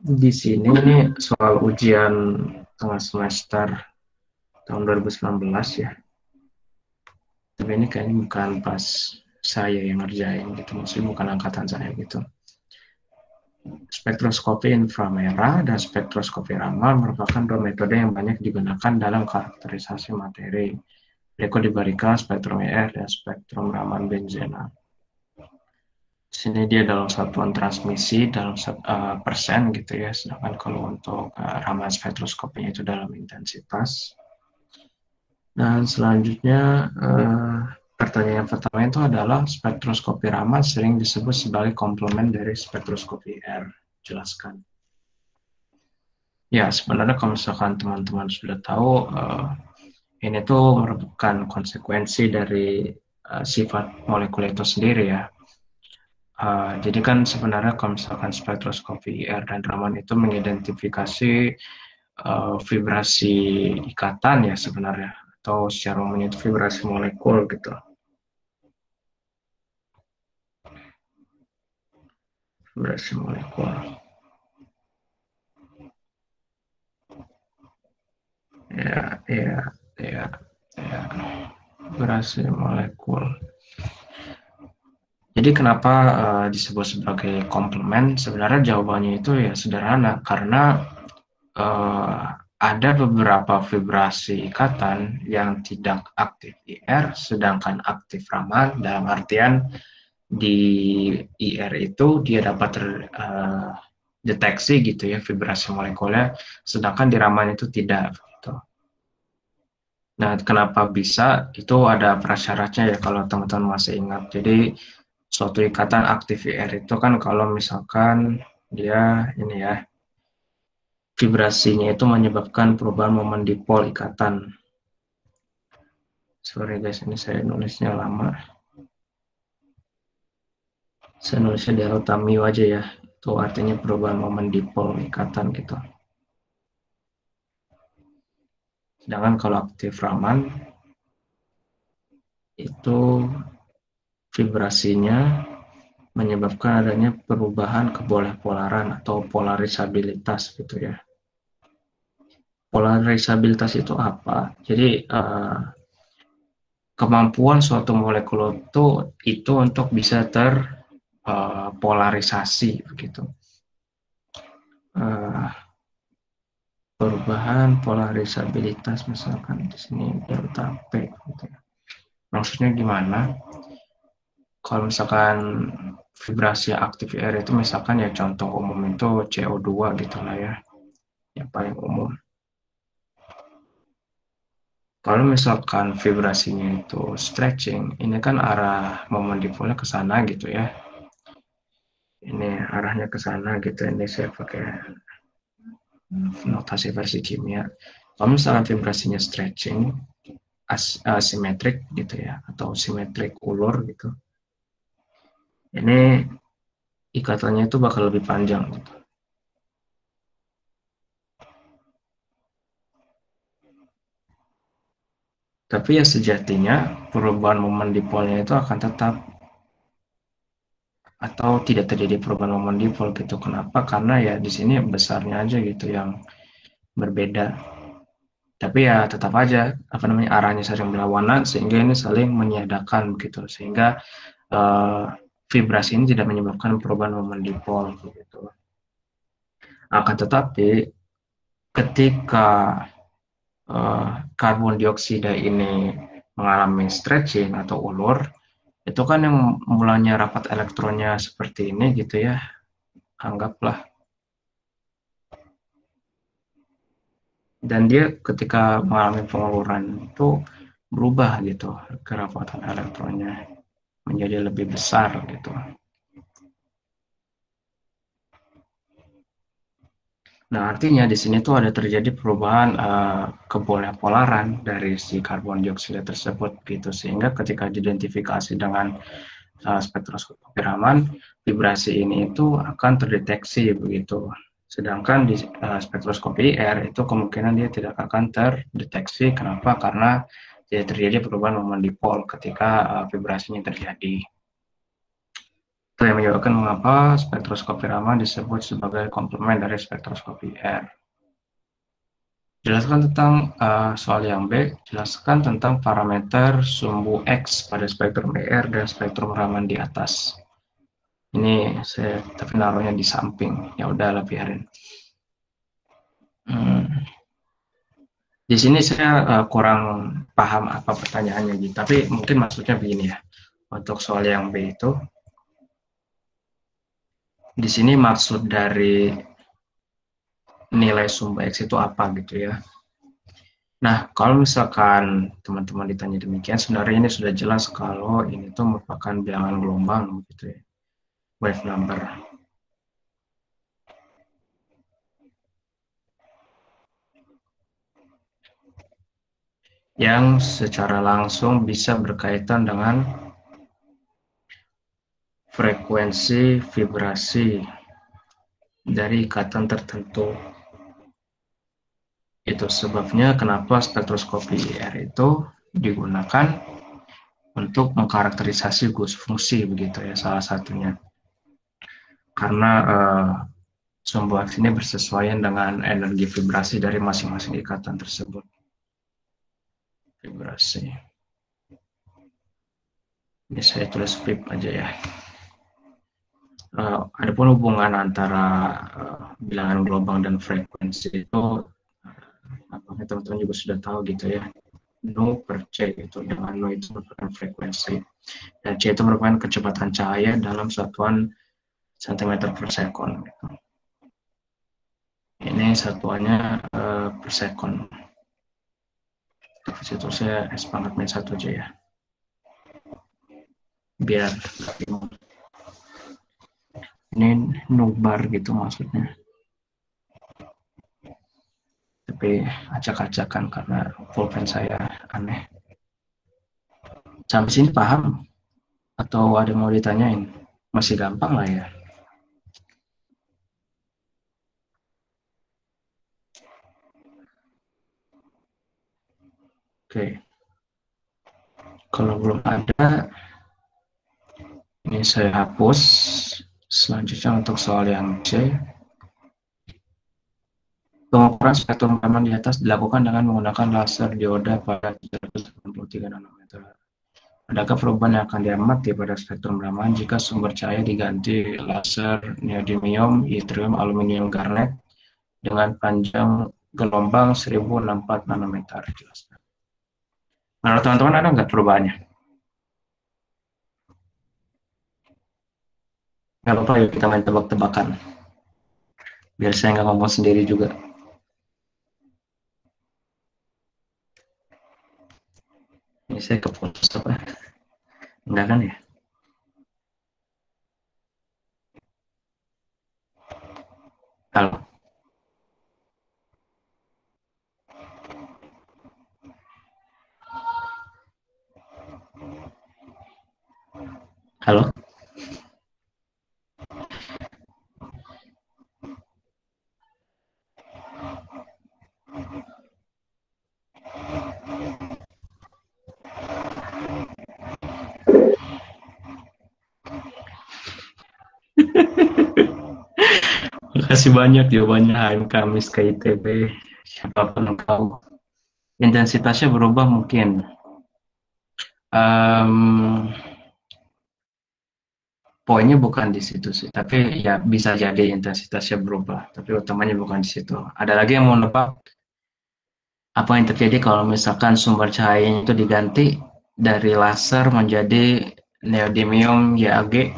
Di sini ini soal ujian tengah semester tahun 2019 ya. Tapi ini kayaknya bukan pas saya yang ngerjain gitu, maksudnya bukan angkatan saya gitu. Spektroskopi inframerah dan spektroskopi Raman merupakan dua metode yang banyak digunakan dalam karakterisasi materi. Berikut diberikan spektrum ER dan spektrum Raman benzena. Di sini dia dalam satuan transmisi dalam persen gitu ya, sedangkan kalau untuk Raman spektroskopinya itu dalam intensitas. Dan selanjutnya pertanyaan pertama itu adalah spektroskopi Raman sering disebut sebagai komplement dari spektroskopi R. Jelaskan. Ya, sebenarnya kalau misalkan teman-teman sudah tahu, ini tuh merupakan konsekuensi dari sifat molekul itu sendiri ya. Jadi kan sebenarnya kalau misalkan spektroskopi IR dan Raman itu mengidentifikasi vibrasi ikatan ya sebenarnya, atau secara umumnya itu vibrasi molekul gitu. Vibrasi molekul. Ya, vibrasi molekul. Jadi kenapa disebut sebagai komplement? Sebenarnya jawabannya itu ya sederhana, karena ada beberapa vibrasi ikatan yang tidak aktif IR, sedangkan aktif Raman, dalam artian di IR itu dia dapat terdeteksi gitu ya vibrasi molekulnya, sedangkan di Raman itu tidak. Gitu. Nah, kenapa bisa? Itu ada prasyaratnya ya kalau teman-teman masih ingat. Jadi suatu ikatan aktif IR itu kan kalau misalkan dia ini ya vibrasinya itu menyebabkan perubahan momen dipol ikatan. Sorry guys, ini saya nulisnya lama. Saya nulisnya di Altamio aja ya. Itu artinya perubahan momen dipol ikatan gitu. Sedangkan kalau aktif Raman itu vibrasinya menyebabkan adanya perubahan kebolehpolaran atau polarisabilitas gitu ya. Polarisabilitas itu apa? Jadi kemampuan suatu molekul itu untuk bisa terpolarisasi begitu. Perubahan polarisabilitas misalkan di sini delta P gitu ya. Maksudnya gimana? Kalau misalkan vibrasi aktif air itu misalkan ya contoh umum itu CO2 gitu lah ya, yang paling umum. Kalau misalkan vibrasinya itu stretching, ini kan arah momen dipolnya ke sana gitu ya. Ini arahnya ke sana gitu. Ini saya pakai notasi versi kimia. Kalau misalkan vibrasinya stretching, asimetrik gitu ya, atau simetrik ulur gitu. Ini ikatannya itu bakal lebih panjang gitu. Tapi ya sejatinya perubahan momen dipolnya itu akan tetap atau tidak terjadi perubahan momen dipol gitu. Kenapa? Karena ya di sini besarnya aja gitu yang berbeda. Tapi ya tetap aja apa namanya arahnya saling berlawanan sehingga ini saling menyiadakan begitu. Sehingga uh, vibrasi ini tidak menyebabkan perubahan momen dipol begitu. Akan tetapi ketika karbon dioksida ini mengalami stretching atau ulur, itu kan yang mulanya rapat elektronnya seperti ini gitu ya, anggaplah. Dan dia ketika mengalami penguluran itu berubah gitu, kerapatan elektronnya menjadi lebih besar gitu. Nah, artinya di sini tuh ada terjadi perubahan kebolehpolaran dari si karbon dioksida tersebut gitu, sehingga ketika diidentifikasi dengan spektroskopi Raman, vibrasi ini itu akan terdeteksi begitu. Sedangkan di spektroskopi R itu kemungkinan dia tidak akan terdeteksi. Kenapa? Karena tidak terjadi perubahan momen dipol ketika vibrasinya terjadi. Itu yang menyebabkan mengapa spektroskopi Raman disebut sebagai komplement dari spektroskopi R. Jelaskan tentang soal yang B, jelaskan tentang parameter sumbu X pada spektrum ER dan spektrum Raman di atas. Ini saya tapi naruhnya di samping, ya udahlah biarin. Di sini saya kurang paham apa pertanyaannya gitu, tapi mungkin maksudnya begini ya. Untuk soal yang B itu, di sini maksud dari nilai sumbu X itu apa gitu ya. Nah, kalau misalkan teman-teman ditanya demikian, sebenarnya ini sudah jelas kalau ini tuh merupakan bilangan gelombang gitu ya, wave number. Yang secara langsung bisa berkaitan dengan frekuensi vibrasi dari ikatan tertentu. Itu sebabnya kenapa spektroskopi IR itu digunakan untuk mengkarakterisasi fungsi begitu ya, salah satunya. Karena sumbu X ini bersesuaian dengan energi vibrasi dari masing-masing ikatan tersebut. Vibrasi. Ini saya tulis VIP aja ya. Adapun hubungan antara bilangan gelombang dan frekuensi itu, teman-teman juga sudah tahu gitu ya. Nu per C itu, dengan Nu itu merupakan frekuensi. Dan C itu merupakan kecepatan cahaya dalam satuan cm per sekon. Gitu. Ini satuannya per sekon. Di situ saya S pangkat min 1 aja ya. Biar ini nubar gitu maksudnya. Tapi acak-acakan karena pulpen saya aneh. Sampai sini paham? Atau ada yang mau ditanyain? Masih gampang lah ya. Oke. Kalau belum ada, ini saya hapus. Selanjutnya untuk soal yang C. Pengukuran spektrum rekaman di atas dilakukan dengan menggunakan laser dioda pada 383 nanometer. Adakah perubahan yang akan diamati pada spektrum rekaman jika sumber cahaya diganti laser neodymium, yttrium, aluminium garnet dengan panjang gelombang 1064 nanometer? Jelaskan. Menurut teman-teman ada nggak perubahannya? Nggak apa-apa, yuk kita main tebak-tebakan. Biar saya nggak ngomong sendiri juga. Ini saya keputus apa? Enggak kan ya? Halo? Halo? Makasih banyak jawabannya HM Kamis ke ITB. Siapapun engkau. Intensitasnya berubah mungkin. Um, Poinnya bukan di situ sih, tapi ya bisa jadi intensitasnya berubah. Tapi utamanya bukan di situ. Ada lagi yang mau nebak apa yang terjadi kalau misalkan sumber cahayanya itu diganti dari laser menjadi neodymium YAG?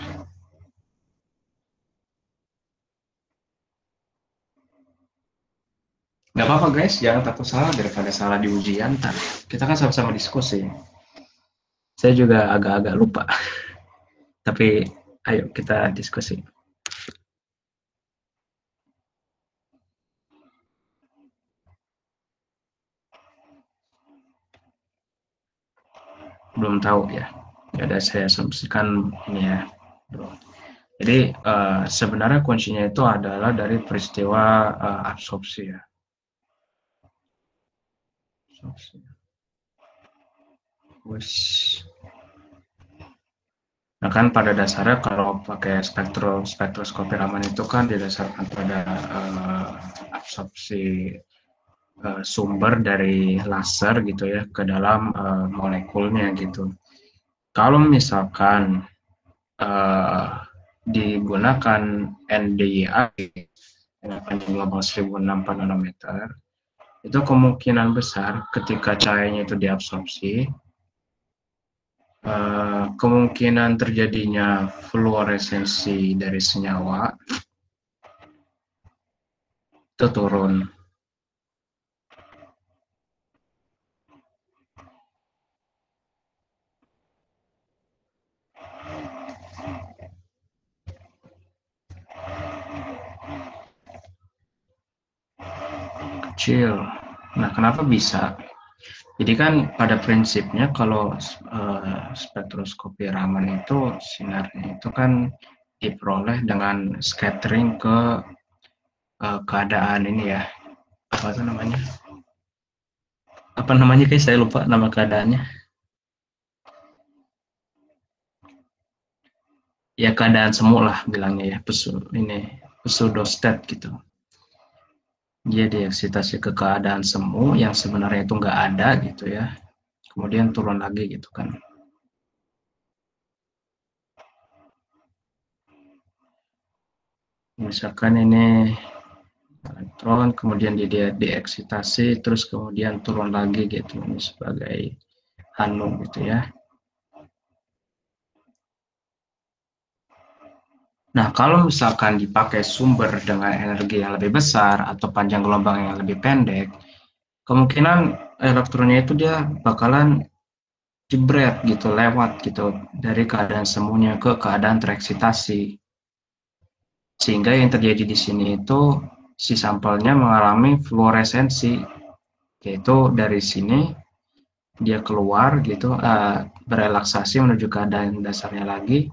Nggak apa-apa guys, jangan takut salah daripada salah di ujian. Ntar. Kita kan sama-sama diskusi. Saya juga agak-agak lupa. Tapi ayo kita diskusi. Belum tahu ya. Ya udah saya asumsikan ini ya. Jadi sebenarnya kuncinya itu adalah dari peristiwa absorpsi ya. Absorpsi. Wes. Nah kan pada dasarnya kalau pakai spektroskopi Raman itu kan didasarkan pada absorpsi sumber dari laser gitu ya ke dalam molekulnya gitu. Kalau misalkan uh, digunakan NDI dengan panjang gelombang 1060 nanometer, itu kemungkinan besar ketika cahayanya itu diabsorpsi, kemungkinan terjadinya fluoresensi dari senyawa itu turun. Kecil. Nah, kenapa bisa? Jadi kan pada prinsipnya kalau spektroskopi Raman itu sinarnya itu kan diperoleh dengan scattering ke keadaan ini ya, apa itu namanya? Apa namanya guys? Saya lupa nama keadaannya. Ya keadaan semu lah bilangnya ya, pseudostat gitu. Dia dieksitasi ke keadaan semu yang sebenarnya itu nggak ada gitu ya. Kemudian turun lagi gitu kan. Misalkan ini elektron, kemudian dia dieksitasi, terus kemudian turun lagi gitu, ini sebagai Hanu gitu ya. Nah, kalau misalkan dipakai sumber dengan energi yang lebih besar atau panjang gelombang yang lebih pendek, kemungkinan elektronnya itu dia bakalan jebret gitu, lewat gitu dari keadaan semuanya ke keadaan tereksitasi. Sehingga yang terjadi di sini itu si sampelnya mengalami fluoresensi, yaitu dari sini dia keluar gitu, berelaksasi menuju keadaan dasarnya lagi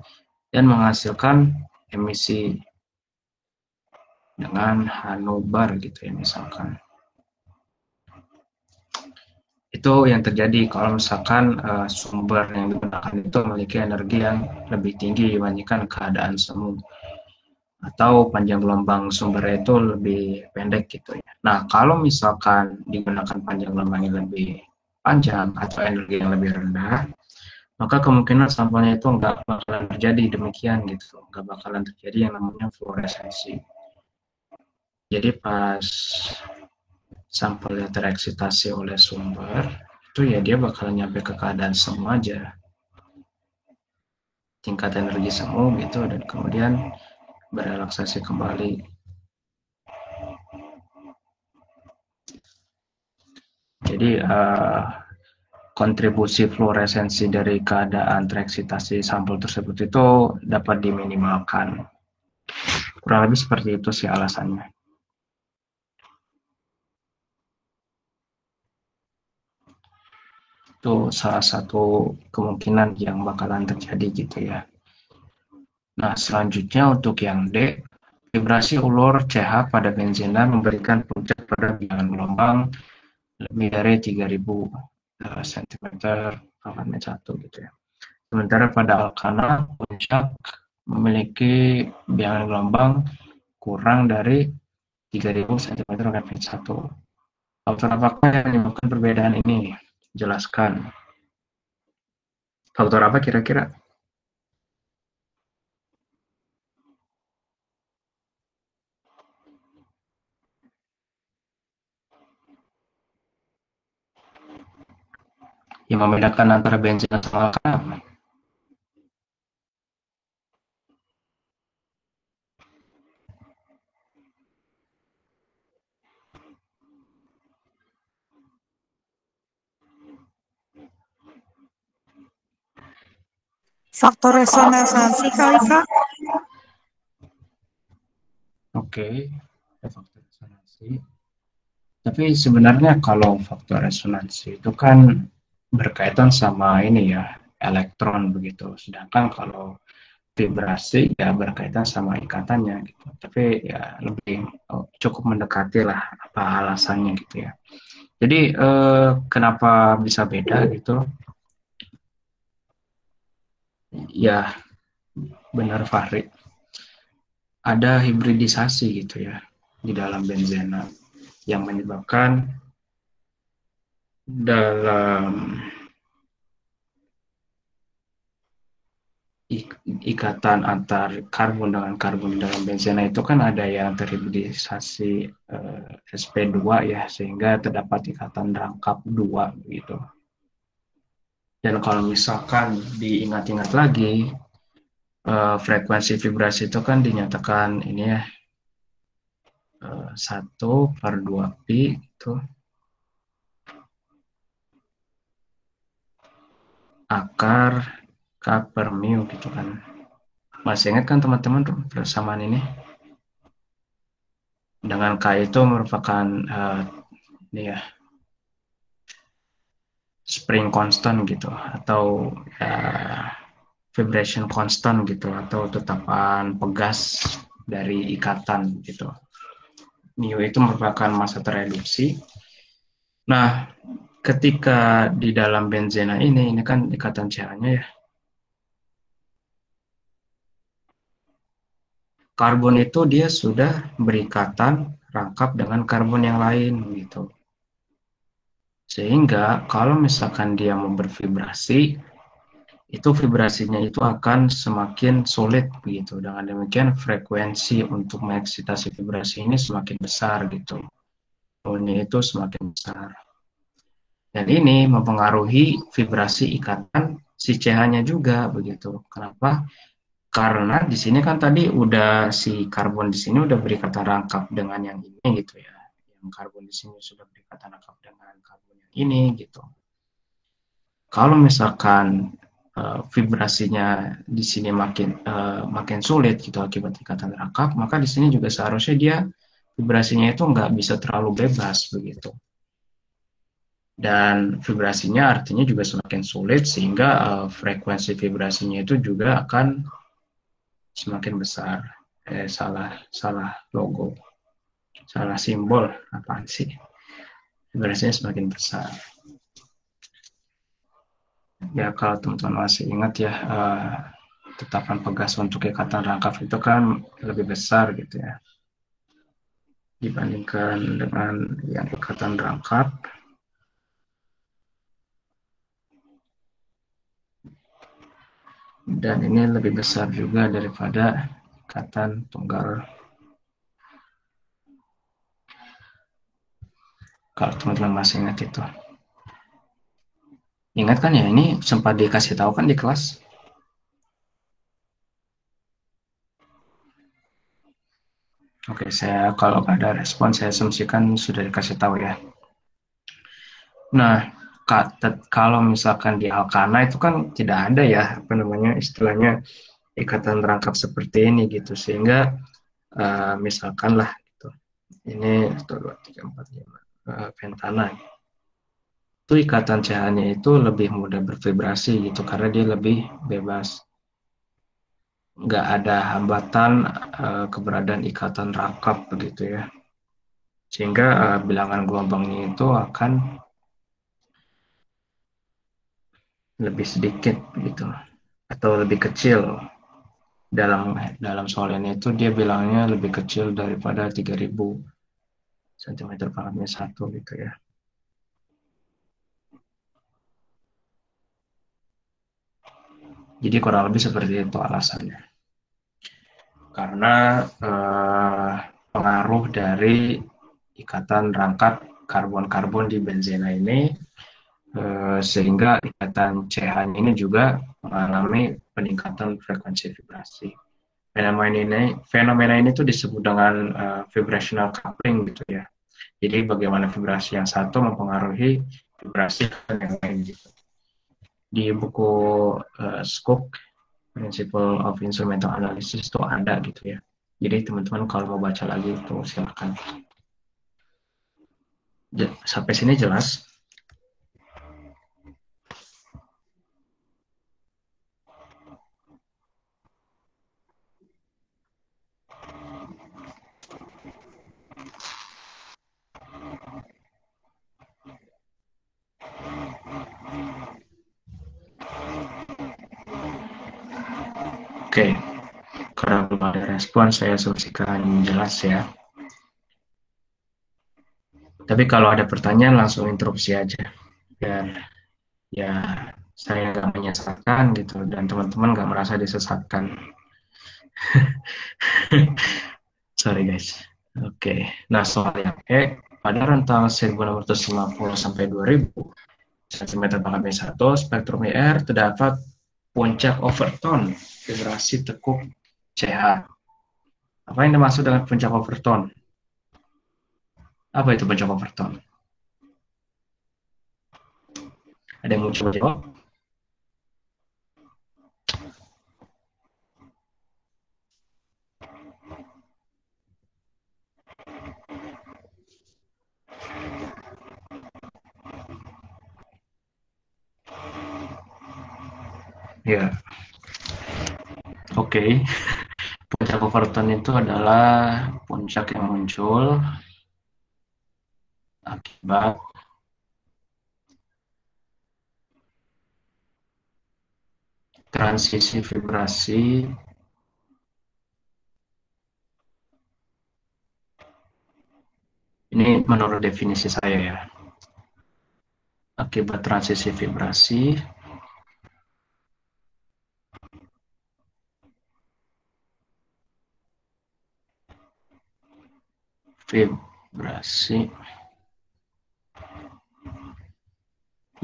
dan menghasilkan emisi dengan Hanover gitu ya misalkan. Itu yang terjadi kalau misalkan sumber yang digunakan itu memiliki energi yang lebih tinggi dibandingkan keadaan semu, atau panjang gelombang sumbernya itu lebih pendek gitu ya. Nah, kalau misalkan digunakan panjang gelombang yang lebih panjang atau energi yang lebih rendah, maka kemungkinan sampelnya itu nggak bakalan terjadi demikian gitu, nggak bakalan terjadi yang namanya fluoresensi. Jadi pas sampelnya tereksitasi oleh sumber, itu ya dia bakalan nyampe ke keadaan semu aja, tingkat energi semu gitu, dan kemudian berelaksasi kembali. Jadi kontribusi fluoresensi dari keadaan tereksitasi sampel tersebut itu dapat diminimalkan. Kurang lebih seperti itu sih alasannya. Itu salah satu kemungkinan yang bakalan terjadi gitu ya. Nah, selanjutnya untuk yang D, vibrasi ulur CH pada benzena memberikan puncak pada bilangan gelombang lebih dari 3000 cm per 1 gitu ya. Sementara pada alkana, puncak memiliki bilangan gelombang kurang dari 3000 cm per 1. Faktor apakah yang menyebabkan perbedaan ini? Jelaskan. Faktor apa kira-kira? Yang membedakan antara benzena sama alkana? Faktor resonansi kali, Kak? Oke, faktor resonansi. Tapi sebenarnya kalau faktor resonansi itu kan berkaitan sama ini ya, elektron begitu. Sedangkan kalau vibrasi ya berkaitan sama ikatannya gitu. Tapi ya lebih cukup mendekati lah apa alasannya gitu ya. Jadi kenapa bisa beda gitu? Ya benar Fahri. Ada hibridisasi gitu ya di dalam benzena yang menyebabkan dalam ikatan antar karbon dengan karbon dalam benzena itu kan ada yang terhibridisasi sp2 ya, sehingga terdapat ikatan rangkap 2 gitu. Dan kalau misalkan diingat-ingat lagi, frekuensi vibrasi itu kan dinyatakan ini ya 1/2pi itu akar K per mu gitu kan. Masih ingat kan teman-teman persamaan ini? Dengan K itu merupakan ini ya spring constant gitu, atau vibration constant gitu, atau tetapan pegas dari ikatan gitu. Mu itu merupakan massa tereduksi. Nah, ketika di dalam benzena ini kan ikatan CH-nya ya. Karbon itu dia sudah berikatan rangkap dengan karbon yang lain gitu. Sehingga kalau misalkan dia mau bervibrasi, itu vibrasinya itu akan semakin sulit begitu. Dengan demikian frekuensi untuk mengeksitasi vibrasi ini semakin besar gitu. Volume itu semakin besar. Dan ini mempengaruhi vibrasi ikatan si CH-nya juga begitu. Kenapa? Karena di sini kan tadi udah si karbon di sini udah berikatan rangkap dengan yang ini gitu ya. Yang karbon di sini sudah berikatan rangkap dengan karbon yang ini gitu. Kalau misalkan vibrasinya di sini makin sulit gitu akibat ikatan rangkap, maka di sini juga seharusnya dia vibrasinya itu nggak bisa terlalu bebas begitu. Dan vibrasinya artinya juga semakin sulit, sehingga frekuensi vibrasinya itu juga akan semakin besar. Salah logo, salah simbol, apaan sih? Vibrasinya semakin besar. Ya kalau teman-teman masih ingat ya, tetapan pegas untuk ikatan rangkap itu kan lebih besar gitu ya dibandingkan dengan yang ikatan rangkap. Dan ini lebih besar juga daripada ikatan tunggal. Kalau teman-teman masih ingat itu. Ingat kan ya, ini sempat dikasih tahu kan di kelas. Oke, saya kalau ada respon saya asumsikan sudah dikasih tahu ya. Nah, kalau misalkan di alkana itu kan tidak ada ya apa namanya istilahnya ikatan rangkap seperti ini gitu, sehingga misalkan lah gitu. Ini 1 2 3 4 5 pentana. Itu ikatan CH-nya itu lebih mudah bervibrasi gitu karena dia lebih bebas. Nggak ada hambatan keberadaan ikatan rangkap begitu ya. Sehingga bilangan gelombangnya itu akan lebih sedikit gitu atau lebih kecil. Dalam soal ini itu dia bilangnya lebih kecil daripada 3000 cm pangkatnya 1 gitu ya. Jadi kurang lebih seperti itu alasannya. Karena pengaruh dari ikatan rangkap karbon-karbon di benzena ini, sehingga ikatan CH ini juga mengalami peningkatan frekuensi vibrasi. Fenomena ini tuh disebut dengan vibrational coupling gitu ya. Jadi bagaimana vibrasi yang satu mempengaruhi vibrasi yang lain gitu. Di buku Skook Principle of Instrumental Analysis itu ada gitu ya. Jadi teman-teman kalau mau baca lagi itu silakan. Sampai sini jelas? Oke. kalau ada respon saya solusikan jelas ya. Tapi kalau ada pertanyaan langsung interupsi aja. Dan ya saya nggak menyesatkan gitu dan teman-teman nggak merasa disesatkan. Sorry guys. Oke. Nah soal yang pada rentang 1650 sampai 2000 cm per 1 spektrum IR terdapat puncak overtone vibrasi tekuk CH. Apa yang dimaksud dengan puncak overtone? Apa itu puncak overtone? Ada yang mau coba jawab? Ya, oke. Puncak overtone itu adalah puncak yang muncul akibat transisi vibrasi ini menurut definisi saya ya. Akibat transisi vibrasi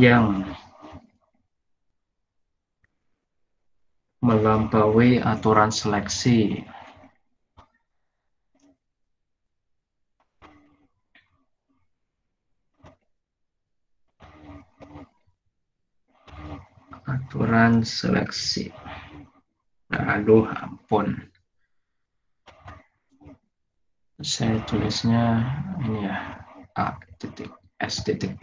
yang melampaui aturan seleksi aturan seleksi. Nah, aduh ampun. Saya tulisnya ini ya A titik S titik.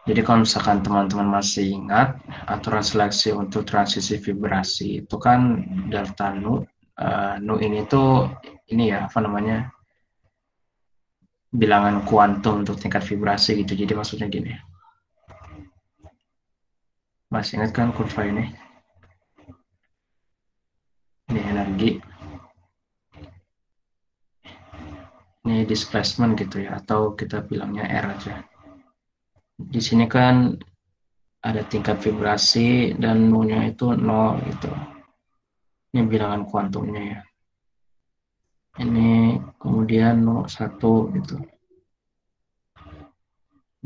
Jadi kalau misalkan teman-teman masih ingat aturan seleksi untuk transisi vibrasi itu kan delta nu. Nu ini tuh ini ya apa namanya bilangan kuantum untuk tingkat vibrasi gitu. Jadi maksudnya gini. Masih ingat kan kurva ini? Ini energi. Ini displacement gitu ya atau kita bilangnya R aja. Di sini kan ada tingkat vibrasi dan nu-nya itu 0 gitu. Ini bilangan kuantumnya ya. Ini kemudian nu 1 gitu.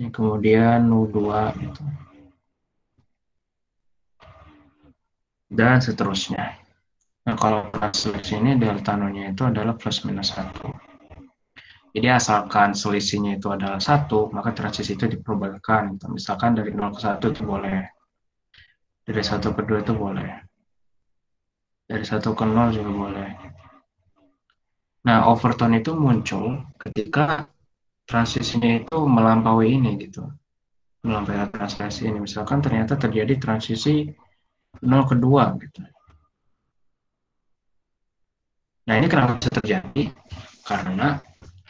Ini kemudian nu 2 gitu. Dan seterusnya. Nah, kalau transisi ini delta nu-nya itu adalah plus minus 1. Jadi asalkan selisihnya itu adalah 1, maka transisi itu diperbolehkan. Misalkan dari 0 ke 1 itu boleh. Dari 1 ke 2 itu boleh. Dari 1 ke 0 juga boleh. Nah, overtone itu muncul ketika transisinya itu melampaui ini gitu. Melampaui transisi ini. Misalkan ternyata terjadi transisi 0 ke 2 gitu. Nah, ini kenapa bisa terjadi? Karena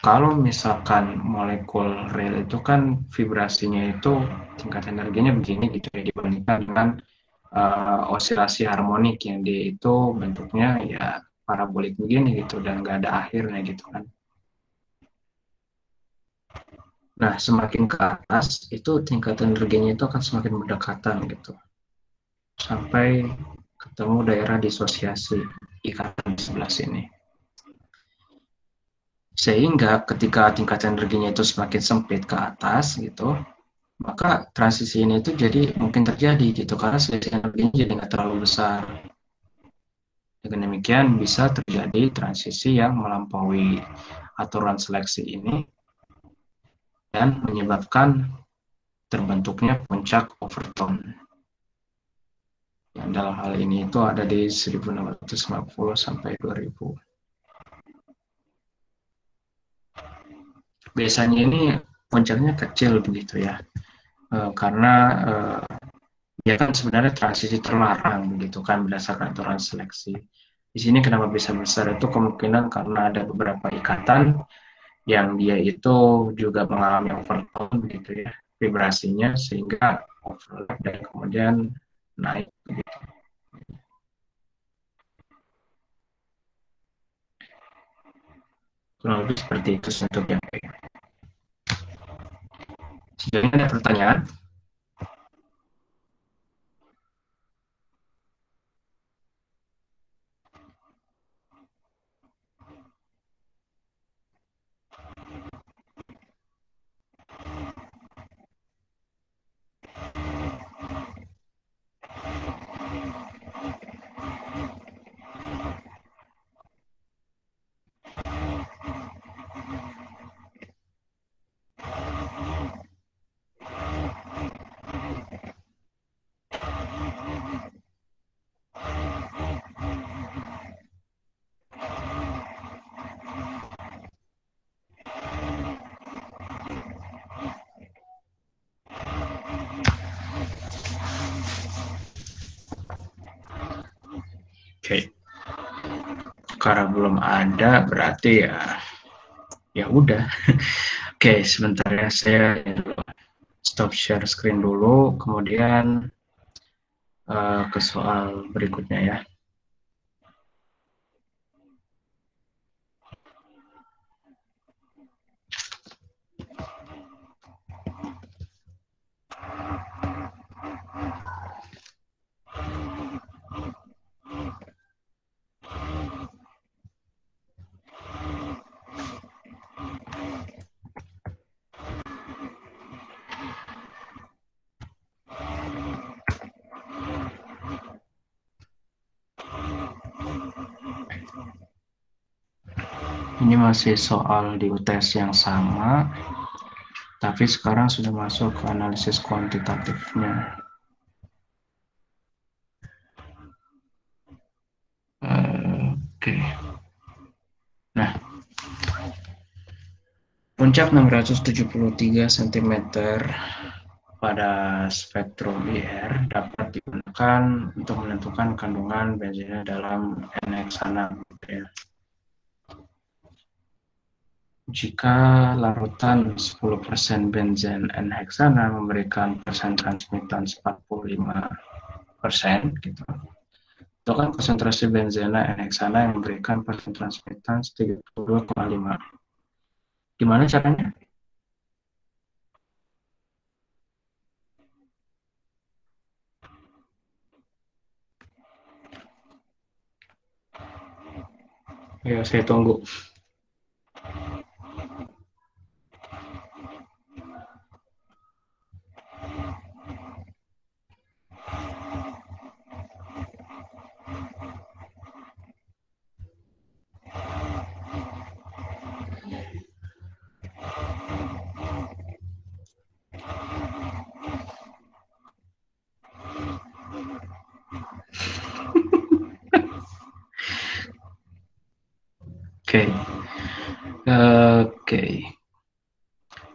kalau misalkan molekul real itu kan vibrasinya itu tingkat energinya begini gitu ya dibandingkan dengan osilasi harmonik yang dia itu bentuknya ya parabolik begini gitu dan nggak ada akhirnya gitu kan. Nah, semakin ke atas itu tingkat energinya itu akan semakin berdekatan gitu. Sampai ketemu daerah disosiasi ikatan di sebelah sini. Sehingga ketika tingkat energinya itu semakin sempit ke atas gitu, maka transisi ini itu jadi mungkin terjadi gitu karena selisih energinya jadi nggak terlalu besar. Dengan demikian bisa terjadi transisi yang melampaui aturan seleksi ini dan menyebabkan terbentuknya puncak overtone. Yang dalam hal ini itu ada di 1650 sampai 2000. Biasanya ini puncaknya kecil begitu ya, karena ya kan sebenarnya transisi terlarang begitu kan berdasarkan aturan seleksi. Di sini kenapa bisa besar itu kemungkinan karena ada beberapa ikatan yang dia itu juga mengalami overtone gitu ya vibrasinya sehingga overlap dan kemudian naik gitu. Kurang lebih seperti itu untuk yang P. Sejauh ini ada pertanyaan? Oke, karena belum ada berarti ya udah. Oke, sebentar ya, saya stop share screen dulu, kemudian ke soal berikutnya ya. Ini masih soal di UTS yang sama, tapi sekarang sudah masuk ke analisis kuantitatifnya. Oke. Nah, puncak 673 cm pada spektrum IR dapat digunakan untuk menentukan kandungan benzena dalam N-heksana. Ya. Jika larutan 10% benzen N-heksana memberikan persen transmitan 45%, gitu. Itu kan konsentrasi benzena N-heksana yang memberikan persen transmitan 32,5. Gimana caranya? Ya, saya tunggu. Oke. Oke.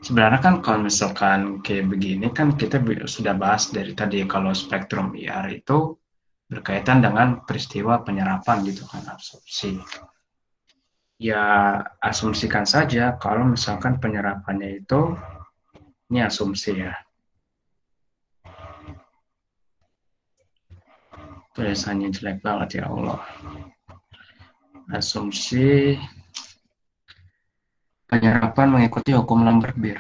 Sebenarnya kan kalau misalkan kayak begini kan kita sudah bahas dari tadi kalau spektrum IR itu berkaitan dengan peristiwa penyerapan gitu kan, absorpsi. Ya asumsikan saja kalau misalkan penyerapannya itu, ini asumsi ya. Tulisannya jelek banget ya Allah. Asumsi penyerapan mengikuti hukum Lambert-Beer.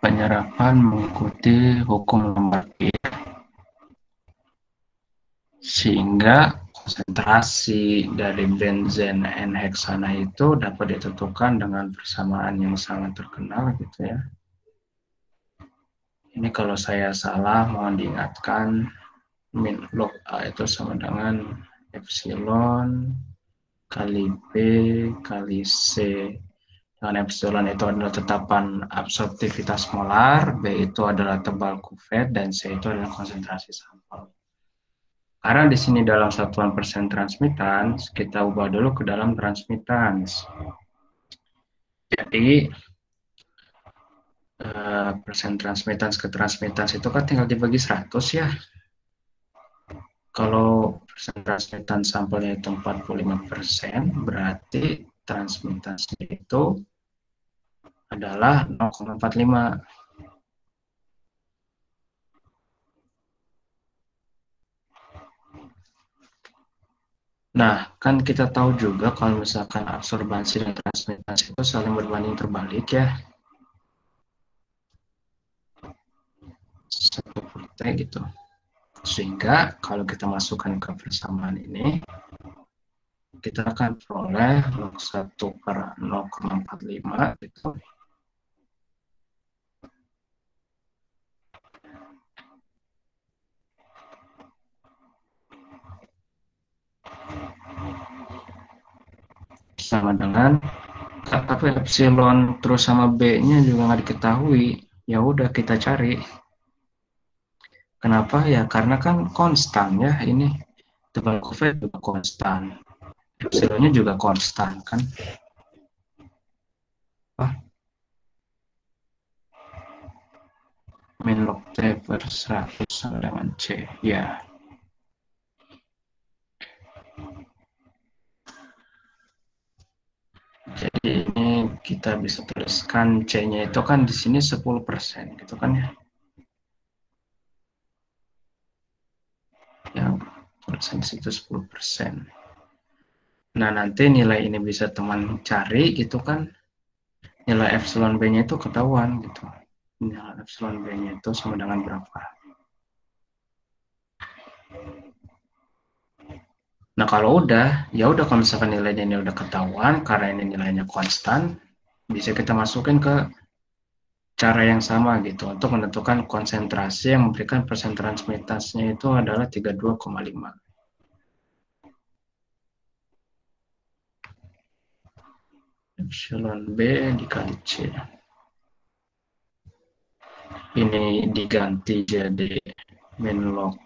Penyerapan mengikuti hukum Lambert-Beer sehingga konsentrasi dari benzen N-heksana itu dapat ditentukan dengan persamaan yang sangat terkenal gitu ya. Ini kalau saya salah mohon diingatkan, min log A itu sama dengan epsilon kali B kali C. Dengan epsilon itu adalah tetapan absorptivitas molar, B itu adalah tebal kuvet, dan C itu adalah konsentrasi sampel. Karena di sini dalam satuan persen transmittance, kita ubah dulu ke dalam transmittance. Jadi, persen transmittance ke transmittance itu kan tinggal dibagi 100 ya. Kalau persentase sampelnya itu 45%, berarti transmitansinya itu adalah 0,45. Nah, kan kita tahu juga kalau misalkan absorbansi dan transmitasi itu saling berbanding terbalik ya. Seperti gitu. Sehingga kalau kita masukkan ke persamaan ini, kita akan peroleh log 1 per 0,45 gitu. Sama dengan tapi epsilon terus sama B-nya juga nggak diketahui. Ya udah kita cari. Kenapa ya? Karena kan konstan ya ini. Tebal Covet juga konstan. Epsilonnya juga konstan kan. Min log T per 100 sama dengan C. Ya. Jadi ini kita bisa tuliskan C-nya itu kan di sini 10% gitu kan ya. Yang persen itu 10%. Nah, nanti nilai ini bisa teman cari gitu kan. Nilai epsilon B-nya itu ketahuan gitu. Nilai epsilon B-nya itu sama dengan berapa. Nah, kalau udah, ya udah kalau misalkan nilainya ini udah ketahuan karena ini nilainya konstan, bisa kita masukin ke cara yang sama gitu untuk menentukan konsentrasi yang memberikan persen transmitasnya itu adalah 32,5. Epsilon B dikali C. Ini diganti jadi min log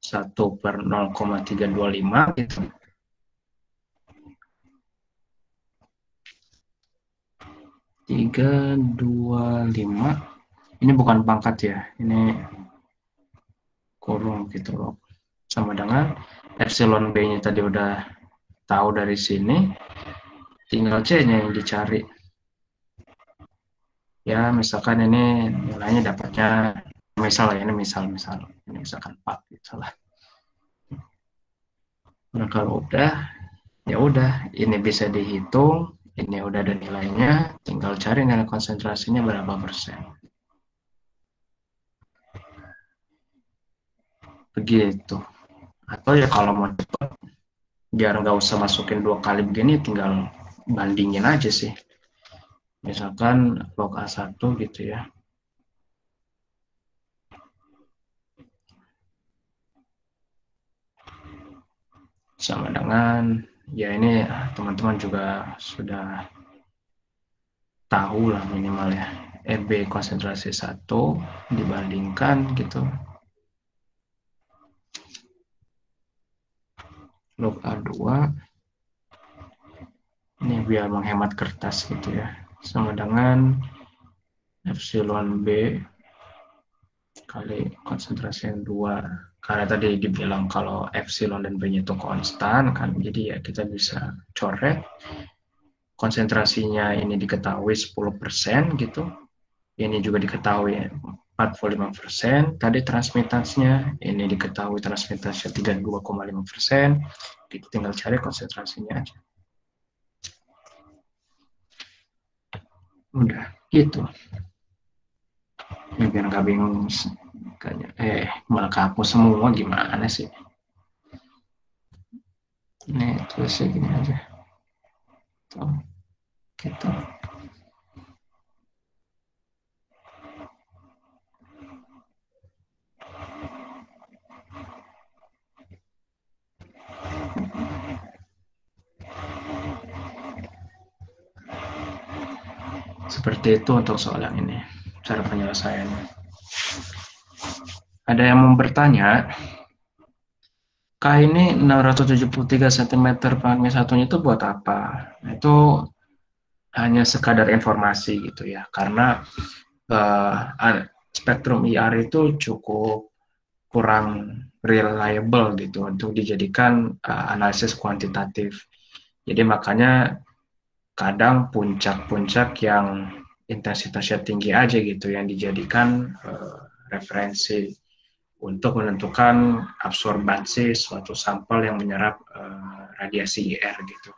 1 per 0,325 gitu. Tiga dua lima ini bukan pangkat ya, ini kurung gitu loh. Sama dengan epsilon B-nya tadi udah tahu dari sini, tinggal C-nya yang dicari. Ya, misalkan ini nilainya dapatnya, misal ya, ini misal, ini misalkan 4 gitu lah. Nah, kalau udah, ya udah, ini bisa dihitung, ini udah ada nilainya, tinggal cari nilai konsentrasinya berapa persen. Begitu. Atau ya kalau mau cepat, biar nggak usah masukin 2 kali begini, tinggal bandingin aja sih. Misalkan log A1 gitu ya. Sama dengan, ya ini teman-teman juga sudah tahu lah minimal ya. EB konsentrasi 1 dibandingkan gitu. Log A2 ini biar menghemat kertas gitu ya, sama dengan epsilon B kali konsentrasi yang 2, karena tadi dibilang kalau epsilon dan B-nya itu konstan kan, jadi ya kita bisa coret konsentrasinya ini diketahui 10% gitu, ini juga diketahui 45%, tadi transmitansinya ini diketahui transmitansinya 32,5%, kita tinggal cari konsentrasinya aja. Udah gitu. Ya, biar nggak bingung, malah kapus semua gimana sih? Ini tulisnya gini aja. Tuh, gitu. Seperti itu untuk soal yang ini, cara penyelesaiannya. Ada yang mau bertanya, K ini 673 cm per satunya itu buat apa? Itu hanya sekadar informasi gitu ya, karena spektrum IR itu cukup kurang reliable gitu untuk dijadikan analisis kuantitatif. Jadi makanya kadang puncak-puncak yang intensitasnya tinggi aja gitu yang dijadikan referensi untuk menentukan absorbansi suatu sampel yang menyerap radiasi IR gitu.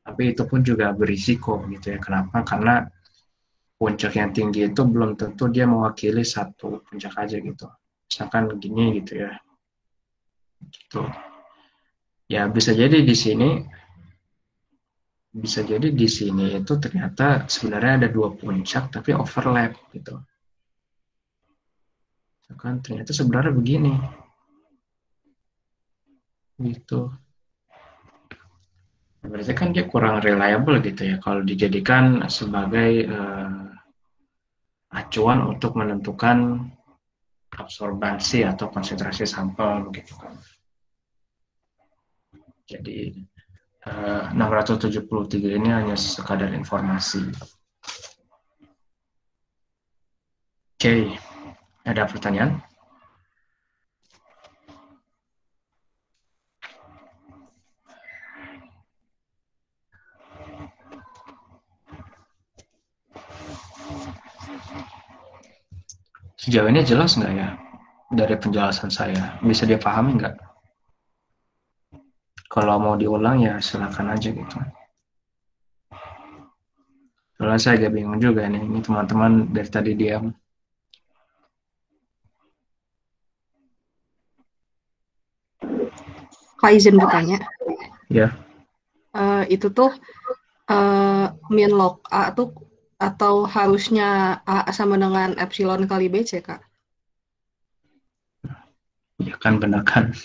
Tapi itu pun juga berisiko gitu ya. Kenapa? Karena puncak yang tinggi itu belum tentu dia mewakili satu puncak aja gitu. Misalkan gini gitu ya. Gitu. Ya bisa jadi di sini itu ternyata sebenarnya ada dua puncak tapi overlap gitu. Kan ternyata sebenarnya begini gitu. Berarti kan dia kurang reliable gitu ya kalau dijadikan sebagai acuan untuk menentukan absorbansi atau konsentrasi sampel begitu kan. Jadi 673 ini hanya sekadar informasi. Oke, ada pertanyaan? Sejauh ini jelas nggak ya dari penjelasan saya? Bisa dipahami nggak? Kalau mau diulang ya silakan aja gitu. Soalnya saya agak bingung juga nih, ini teman-teman dari tadi diam. Kak izin bertanya. Ya. Itu tuh min log A tuh atau harusnya A sama dengan epsilon kali BC, Kak? Ya kan benar kan?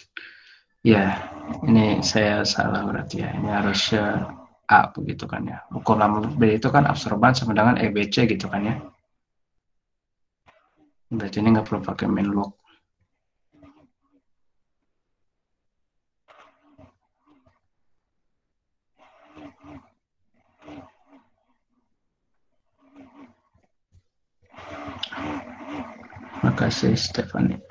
Ya, ini saya salah berarti ya. Ini harusnya A begitu kan ya. Ukur lambda B itu kan absorban sama dengan EBC gitu kan ya. Berarti ini nggak perlu pakai main log. Makasih Stephanie.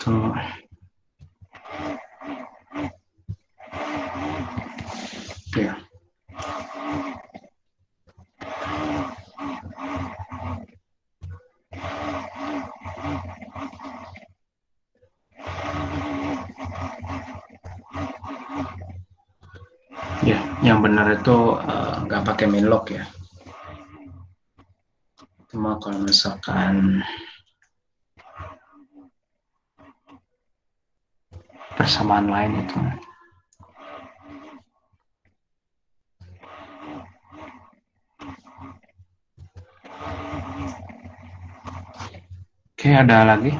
Tuh. Ya. Ya, yang benar itu nggak pakai main log ya. Cuma kalau misalkan persamaan lain itu. Oke, ada lagi?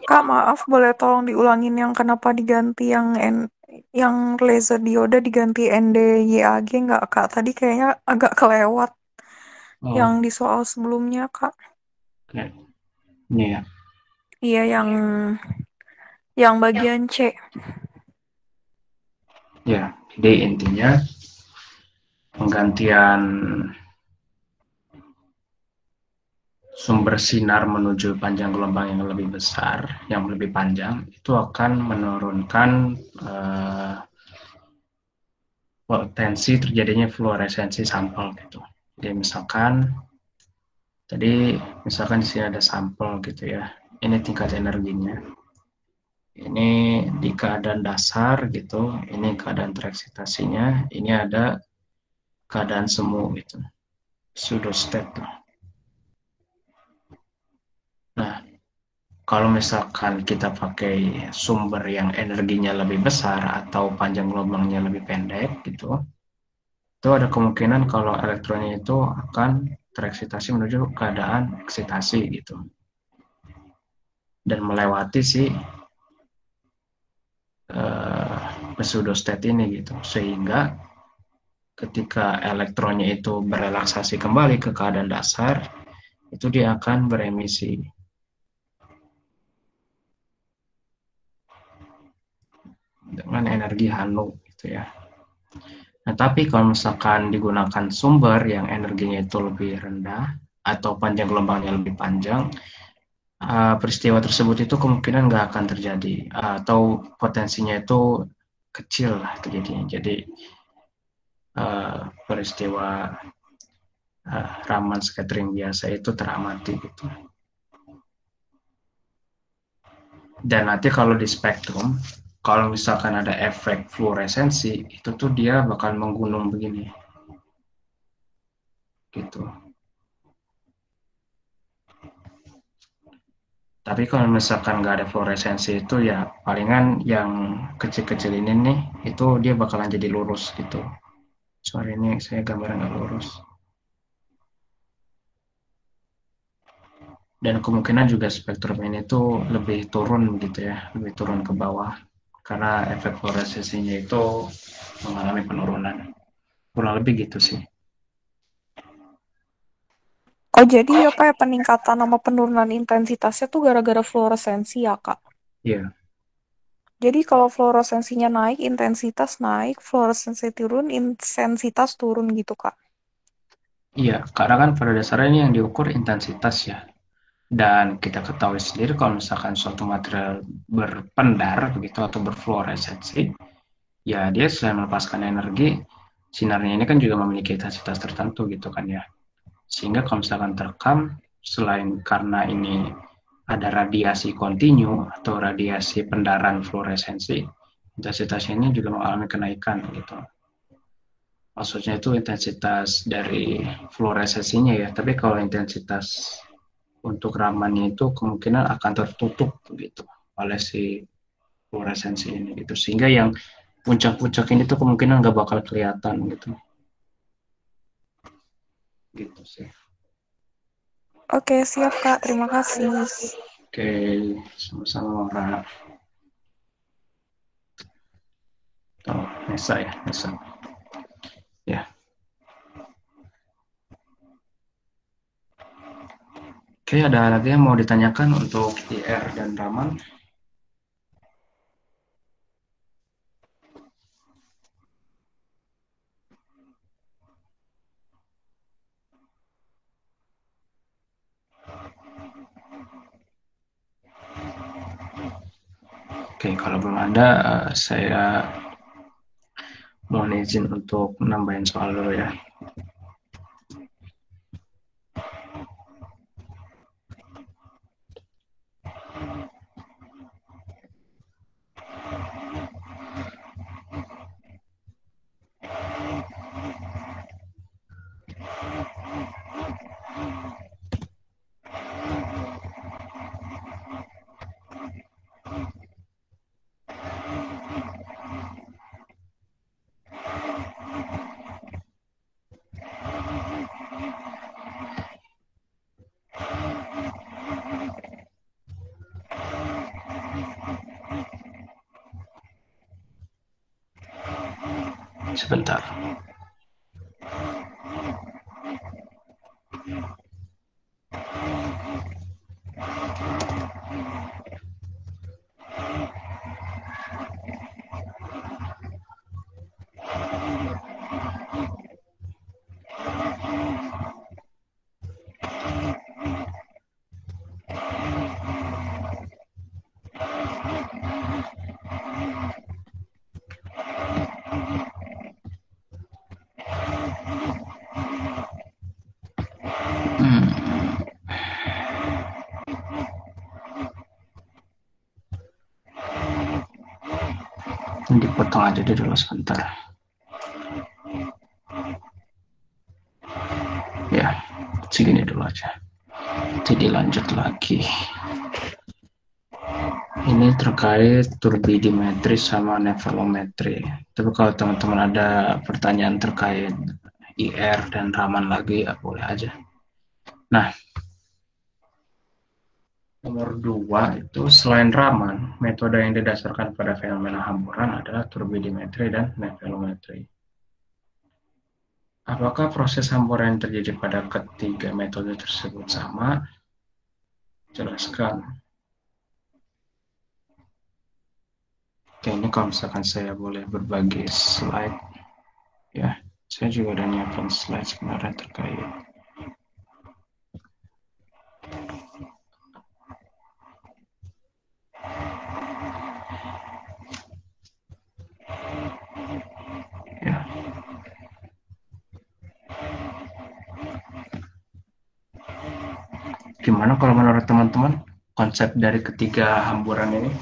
Kak, maaf, boleh tolong diulangin yang kenapa diganti yang laser dioda diganti NDYAG nggak, Kak? Tadi kayaknya agak kelewat yang Oh, di soal sebelumnya, Kak. oke. Ini ya. Iya, yang bagian C. Ya, jadi intinya penggantian sumber sinar menuju panjang gelombang yang lebih besar, yang lebih panjang, itu akan menurunkan potensi terjadinya fluoresensi sampel gitu. Jadi misalkan di sini ada sampel gitu ya. Ini tingkat energinya. Ini di keadaan dasar gitu, ini keadaan tereksitasinya, ini ada keadaan semu gitu. Pseudostate. Nah, kalau misalkan kita pakai sumber yang energinya lebih besar atau panjang gelombangnya lebih pendek gitu, itu ada kemungkinan kalau elektronnya itu akan tereksitasi menuju keadaan eksitasi gitu dan melewati si pseudostate ini gitu, sehingga ketika elektronnya itu berelaksasi kembali ke keadaan dasar, itu dia akan beremisi. dengan energi Hanu gitu ya. Nah, tapi kalau misalkan digunakan sumber yang energinya itu lebih rendah atau panjang gelombangnya lebih panjang, peristiwa tersebut itu kemungkinan nggak akan terjadi atau potensinya itu kecil lah terjadinya. Jadi peristiwa Raman scattering biasa itu teramati gitu. Dan nanti kalau di spektrum, kalau misalkan ada efek fluoresensi, itu tuh dia bakal menggunung begini. Gitu. Tapi kalau misalkan nggak ada fluoresensi itu ya palingan yang kecil-kecil ini nih, itu dia bakalan jadi lurus gitu. Sorry ini saya gambarnya nggak lurus. Dan kemungkinan juga spektrum ini tuh lebih turun gitu ya, lebih turun ke bawah. Karena efek fluoresensinya itu mengalami penurunan. Kurang lebih gitu sih. Oh, jadi apa ya peningkatan sama penurunan intensitasnya tuh gara-gara fluoresensi ya, Kak? Iya, Jadi kalau fluoresensinya naik, intensitas naik, fluoresensi turun, intensitas turun gitu, Kak. iya, karena kan pada dasarnya ini yang diukur intensitas ya. Dan kita ketahui sendiri kalau misalkan suatu material berpendar begitu atau berfluoresensi, ya dia selain melepaskan energi, sinarnya ini kan juga memiliki intensitas tertentu gitu kan ya. Sehingga kalau misalkan terekam, selain karena ini ada radiasi kontinu atau radiasi pendaran fluoresensi, intensitasnya ini juga mengalami kenaikan gitu. Maksudnya itu intensitas dari fluoresensinya ya, tapi kalau intensitas untuk Ramannya itu kemungkinan akan tertutup gitu oleh si fluoresensi ini gitu. Sehingga yang puncak-puncak ini tuh kemungkinan nggak bakal kelihatan gitu. Gitu sih. Oke, siap, Kak. Terima kasih. Oke, sama-sama Laura. Oh, Nesa ya, Nesa. Ya. Oke, ada lagi yang mau ditanyakan untuk IR dan Raman? Oke, kalau belum ada, saya mohon izin untuk nambahin soal dulu ya. Sebentar. Ini dipotong aja dulu sebentar. Ya, segini dulu aja. Jadi lanjut lagi. Ini terkait turbidimetri sama nevelometri. Tapi kalau teman-teman ada pertanyaan terkait IR dan Raman lagi, ya boleh aja. Nah, nomor 2 itu selain Raman, metode yang didasarkan pada fenomena hamburan adalah turbidimetri dan nevelometri. Apakah proses hamburan yang terjadi pada ketiga metode tersebut sama? Jelaskan. Kayaknya kalau misalkan saya boleh berbagi slide, ya, saya juga udah nyiapin slide sebenarnya terkait. Ya, gimana kalau menurut teman-teman konsep dari ketiga hamburan ini?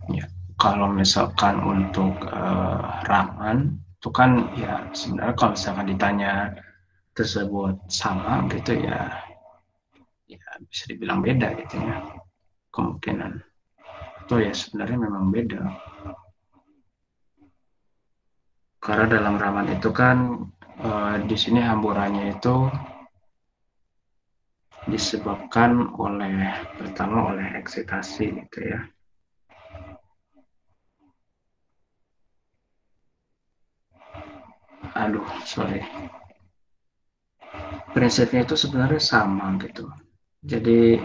Ya, kalau misalkan untuk Raman itu kan ya sebenarnya kalau misalkan ditanya tersebut sama gitu ya, ya bisa dibilang beda gitu ya, kemungkinan itu ya sebenarnya memang beda, karena dalam Raman itu kan di sini hamburannya itu disebabkan pertama oleh eksitasi gitu ya. Aduh, sorry. Prinsipnya itu sebenarnya sama gitu. Jadi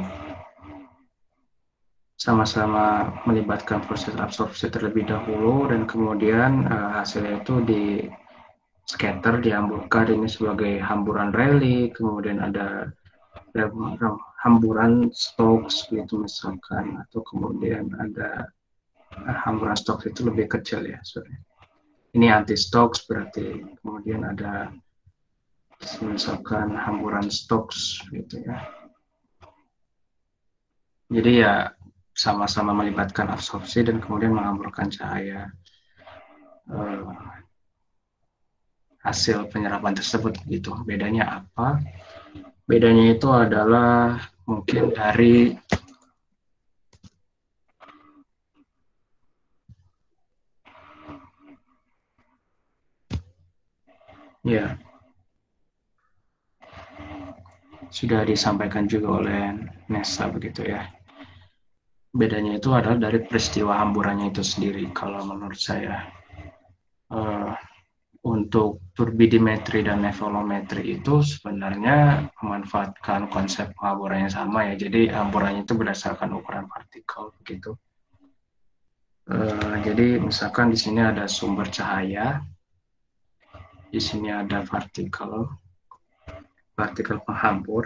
sama-sama melibatkan proses absorpsi terlebih dahulu dan kemudian hasilnya itu di scatter, dihamburkan ini sebagai hamburan Rayleigh, kemudian ada hamburan Stokes gitu misalkan, atau kemudian ada hamburan Stokes itu lebih kecil ya, sorry. Ini anti Stokes berarti, kemudian ada misalkan hamburan Stokes gitu ya. Jadi ya sama-sama melibatkan absorpsi dan kemudian menghamburkan cahaya. Hasil penyerapan tersebut gitu. Bedanya apa? Bedanya itu adalah mungkin dari ya sudah disampaikan juga oleh Nessa begitu ya. Bedanya itu adalah dari peristiwa hamburannya itu sendiri. Kalau menurut saya untuk turbidimetri dan nevolometri itu sebenarnya memanfaatkan konsep penghamburan yang sama ya. Jadi hamburannya itu berdasarkan ukuran partikel begitu. Jadi misalkan di sini ada sumber cahaya, di sini ada partikel penghambur.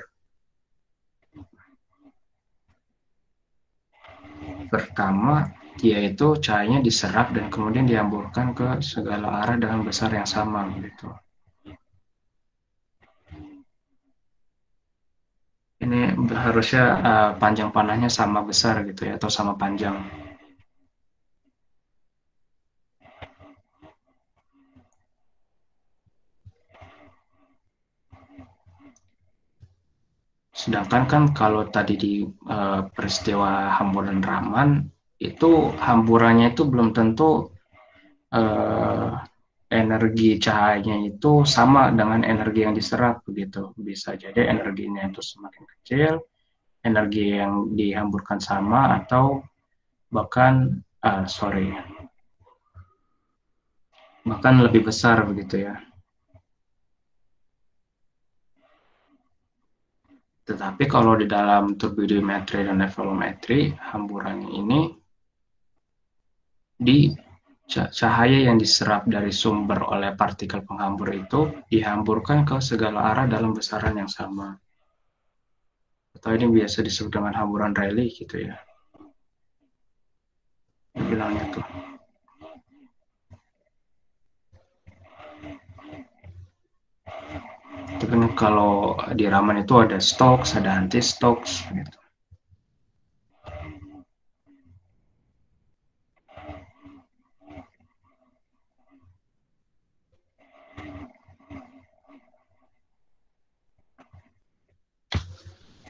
Pertama, yaitu cahayanya diserap dan kemudian dihamburkan ke segala arah dengan besar yang sama gitu. Ini harusnya panjang panahnya sama besar gitu ya, atau sama panjang. Sedangkan kan kalau tadi di peristiwa hamburan Raman, itu hamburannya itu belum tentu energi cahayanya itu sama dengan energi yang diserap begitu. Bisa jadi energinya itu semakin kecil, energi yang dihamburkan sama, atau bahkan bahkan lebih besar begitu ya. Tetapi kalau di dalam turbidimetri dan nevolometri, hamburannya ini di cahaya yang diserap dari sumber oleh partikel penghambur itu dihamburkan ke segala arah dalam besaran yang sama. Atau ini biasa disebut dengan hamburan Rayleigh gitu ya. Bilangnya tuh. Itu kan kalau di Raman itu ada Stokes, ada anti-Stokes gitu.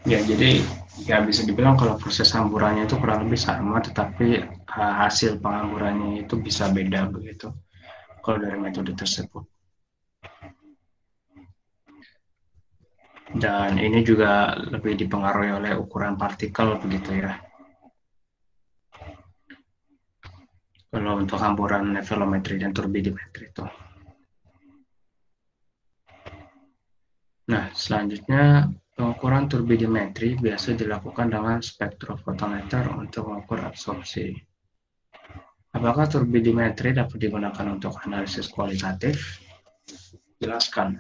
Ya, jadi ya bisa dibilang kalau proses hamburannya itu kurang lebih sama, tetapi hasil penghamburannya itu bisa beda begitu kalau dari metode tersebut. Dan ini juga lebih dipengaruhi oleh ukuran partikel begitu ya. Kalau untuk hamburan nevelometri dan turbidimetri itu. Nah, selanjutnya pengukuran turbidimetri biasa dilakukan dengan spektrofotometer untuk mengukur absorpsi. Apakah turbidimetri dapat digunakan untuk analisis kualitatif? Jelaskan.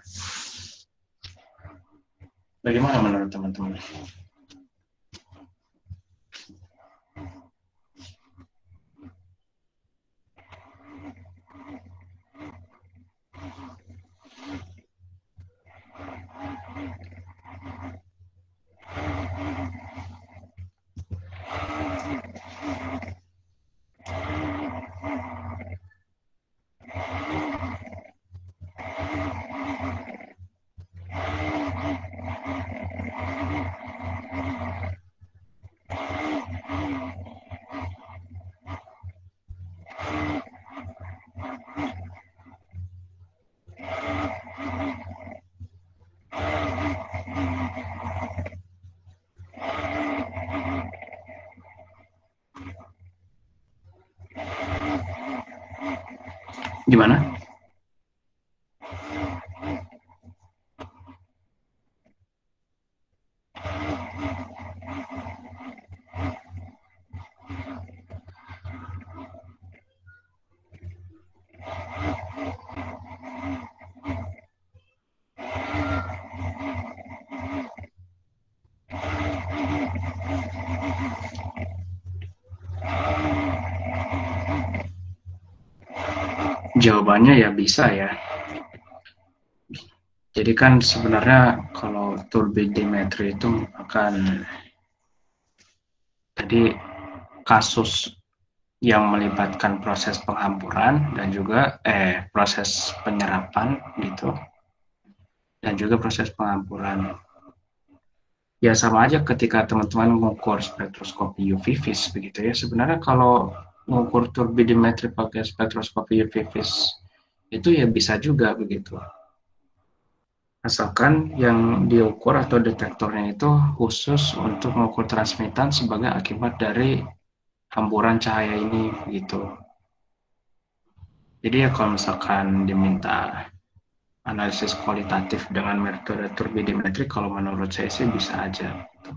Bagaimana menurut teman-teman? Gimana? Jawabannya ya bisa ya. Jadi kan sebenarnya kalau turbidimetri itu akan tadi kasus yang melibatkan proses penghamburan dan juga proses penyerapan gitu dan juga proses penghamburan. Ya sama aja ketika teman-teman mengukur spektroskopi UV vis begitu ya. Sebenarnya kalau mengukur turbidimetri pakai spektroskopi UV vis itu ya bisa juga begitu. Asalkan yang diukur atau detektornya itu khusus untuk mengukur transmitan sebagai akibat dari hamburan cahaya ini gitu. Jadi ya kalau misalkan diminta analisis kualitatif dengan metode turbidimetri, kalau menurut saya sih bisa aja. Gitu.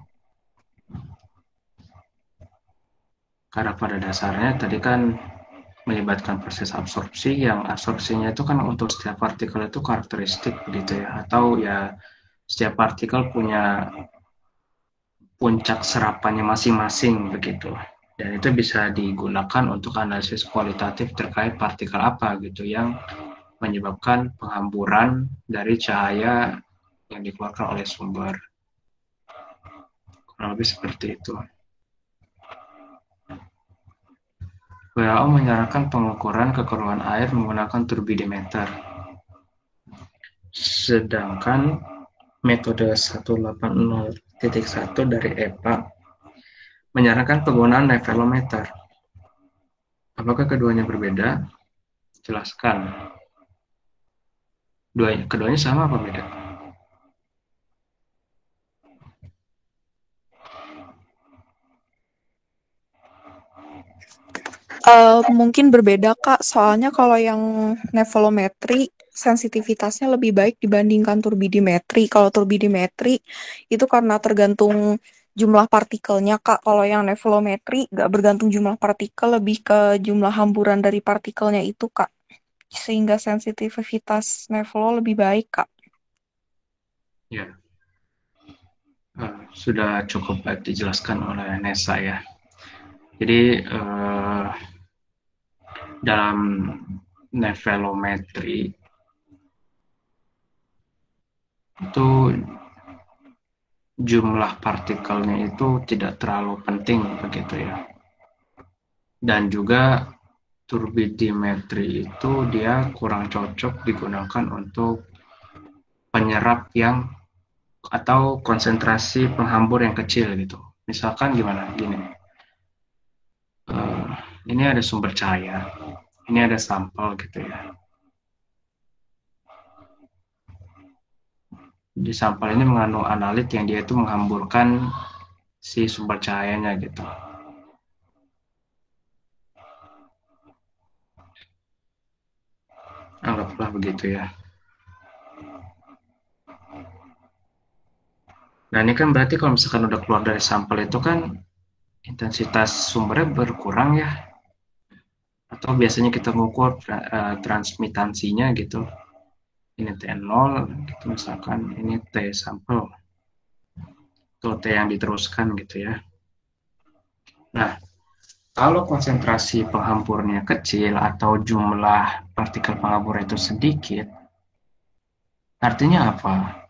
Karena pada dasarnya tadi kan melibatkan proses absorpsi, yang absorpsinya itu kan untuk setiap partikel itu karakteristik gitu ya, atau ya setiap partikel punya puncak serapannya masing-masing begitu. Dan itu bisa digunakan untuk analisis kualitatif terkait partikel apa gitu yang menyebabkan penghamburan dari cahaya yang dikeluarkan oleh sumber. Kurang lebih seperti itu. WHO menyarankan pengukuran kekeruhan air menggunakan turbidimeter. Sedangkan metode 180.1 dari EPA menyarankan penggunaan nevelometer. Apakah keduanya berbeda? Jelaskan. Keduanya sama apa beda? Mungkin berbeda Kak, soalnya kalau yang nevelometri sensitivitasnya lebih baik dibandingkan turbidimetri. Kalau turbidimetri itu karena tergantung jumlah partikelnya Kak. Kalau yang nevelometri nggak bergantung jumlah partikel, lebih ke jumlah hamburan dari partikelnya itu Kak. Sehingga sensitivitas nevelo lebih baik Kak. Ya, sudah cukup baik dijelaskan oleh Nesa ya. Jadi dalam nevelometri itu jumlah partikelnya itu tidak terlalu penting begitu ya. Dan juga turbidimetri itu dia kurang cocok digunakan untuk penyerap yang atau konsentrasi penghambur yang kecil gitu. Misalkan gimana? Gini. Ini ada sumber cahaya. Ini ada sampel gitu ya. Di sampel ini mengandung analit yang dia itu menghamburkan si sumber cahayanya gitu. Anggaplah begitu ya. Nah ini kan berarti kalau misalkan udah keluar dari sampel itu kan intensitas sumbernya berkurang ya. Atau biasanya kita mengukur transmitansinya gitu. Ini T0, gitu misalkan ini T sampel. Itu T yang diteruskan gitu ya. Nah, kalau konsentrasi penghampurnya kecil atau jumlah partikel penghambur itu sedikit, artinya apa?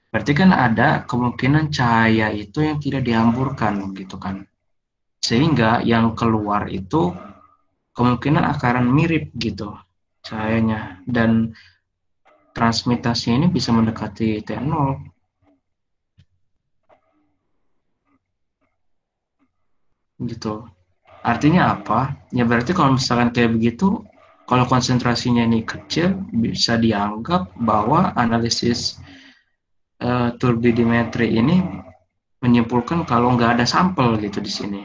Berarti kan ada kemungkinan cahaya itu yang tidak dihamburkan gitu kan. Sehingga yang keluar itu kemungkinan akan mirip gitu cahayanya. Dan transmitasinya ini bisa mendekati T0. Gitu. Artinya apa? Ya berarti kalau misalkan kayak begitu, kalau konsentrasinya ini kecil, bisa dianggap bahwa analisis turbidimetri ini menyimpulkan kalau nggak ada sampel gitu di sini.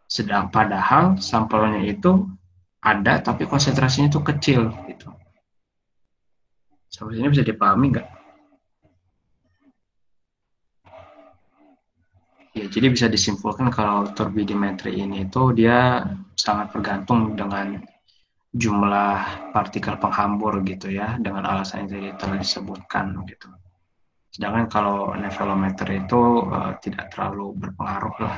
Sedang padahal sampelnya itu ada, tapi konsentrasinya itu kecil gitu. Sampai sini bisa dipahami nggak? Ya, jadi bisa disimpulkan kalau turbidimetri ini itu dia sangat bergantung dengan jumlah partikel penghambur gitu ya, dengan alasan yang tadi telah disebutkan gitu. Sedangkan kalau nevelometer itu tidak terlalu berpengaruh lah.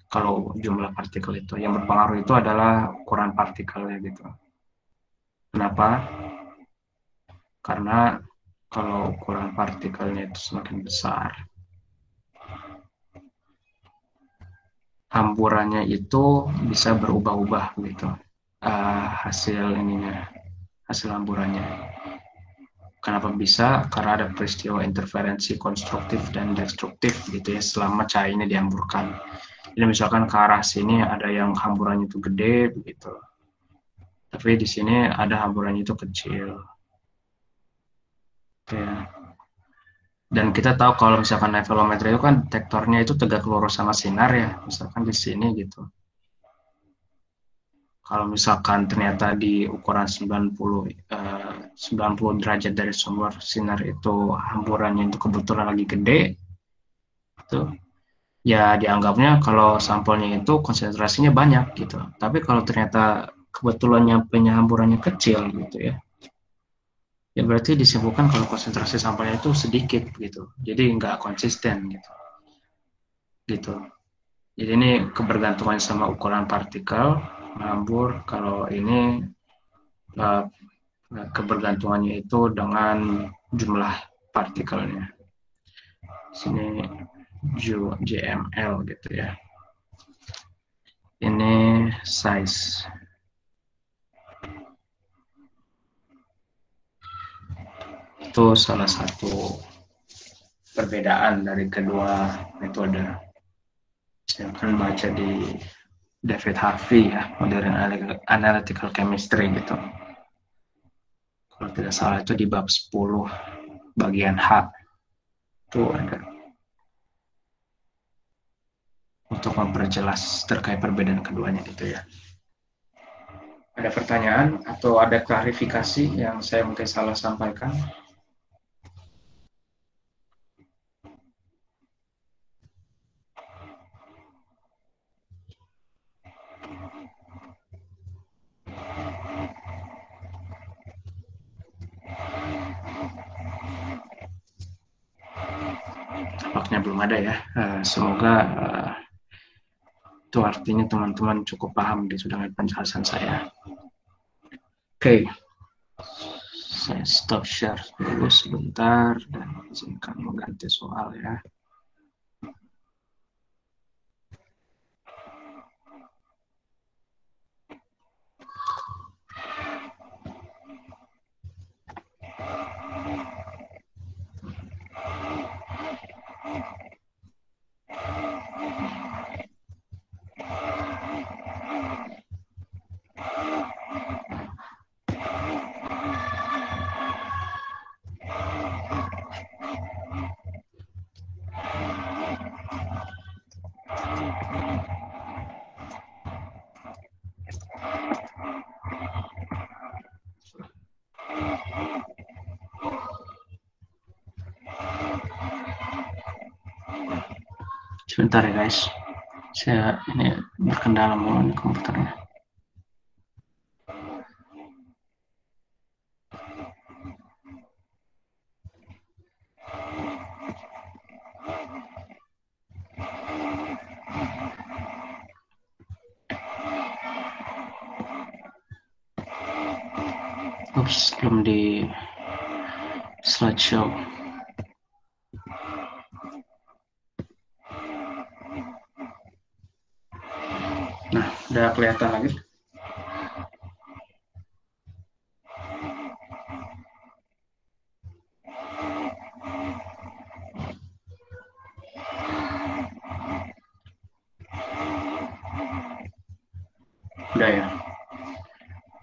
Kalau jumlah partikel itu, yang berpengaruh itu adalah ukuran partikelnya gitu. Kenapa? Karena kalau ukuran partikelnya itu semakin besar, hamburannya itu bisa berubah-ubah gitu. Hasil hamburannya. Kenapa bisa? Karena ada peristiwa interferensi konstruktif dan destruktif gitu ya selama cahaya ini dihamburkan. Jadi misalkan ke arah sini ada yang hamburannya itu gede begitu. Tapi di sini ada hamburannya itu kecil. Ya. Dan kita tahu kalau misalkan nevelometer itu kan detektornya itu tegak lurus sama sinar ya, misalkan di sini gitu. Kalau misalkan ternyata di ukuran 90 derajat dari sumber sinar itu hamburannya itu kebetulan lagi gede, itu ya dianggapnya kalau sampelnya itu konsentrasinya banyak gitu. Tapi kalau ternyata kebetulan nyampenya hamburannya kecil gitu ya, ya berarti disimpulkan kalau konsentrasi sampelnya itu sedikit gitu. Jadi nggak konsisten gitu. Gitu. Jadi ini kebergantungan sama ukuran partikel menghambur. Kalau ini kebergantungannya itu dengan jumlah partikelnya. Sini JML gitu ya. Ini size. Itu salah satu perbedaan dari kedua metode. Silakan baca di David Harvey ya, Modern Analytical Chemistry gitu. Kalau tidak salah itu di bab 10 bagian H. Itu ada. Untuk memperjelas terkait perbedaan keduanya gitu ya. Ada pertanyaan atau ada klarifikasi yang saya mungkin salah sampaikan? Tampaknya belum ada ya. Semoga itu artinya teman-teman cukup paham dengan penjelasan saya. Oke, saya stop share dulu sebentar dan izinkan mengganti soal ya. Sebentar ya guys, saya ini berkendala mulu nih komputernya. Ups, belum di slideshow. Nah, udah kelihatan lagi. Udah ya.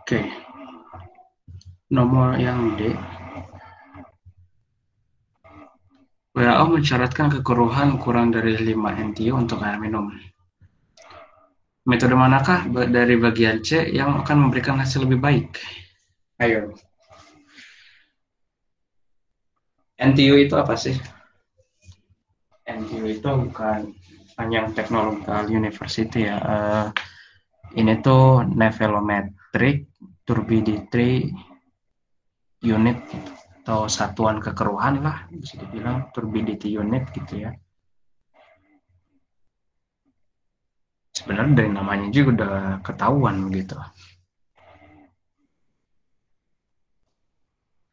Oke. Nomor yang D. WHO mensyaratkan kekeruhan kurang dari 5 NTU untuk air minum. Metode manakah dari bagian C yang akan memberikan hasil lebih baik? Ayo. NTU itu apa sih? NTU itu bukan Nanyang Technological University ya. Ini tuh Nevelometric Turbidity Unit atau satuan kekeruhan lah, bisa dibilang turbidity unit gitu ya. Sebenarnya dari namanya juga udah ketahuan gitu.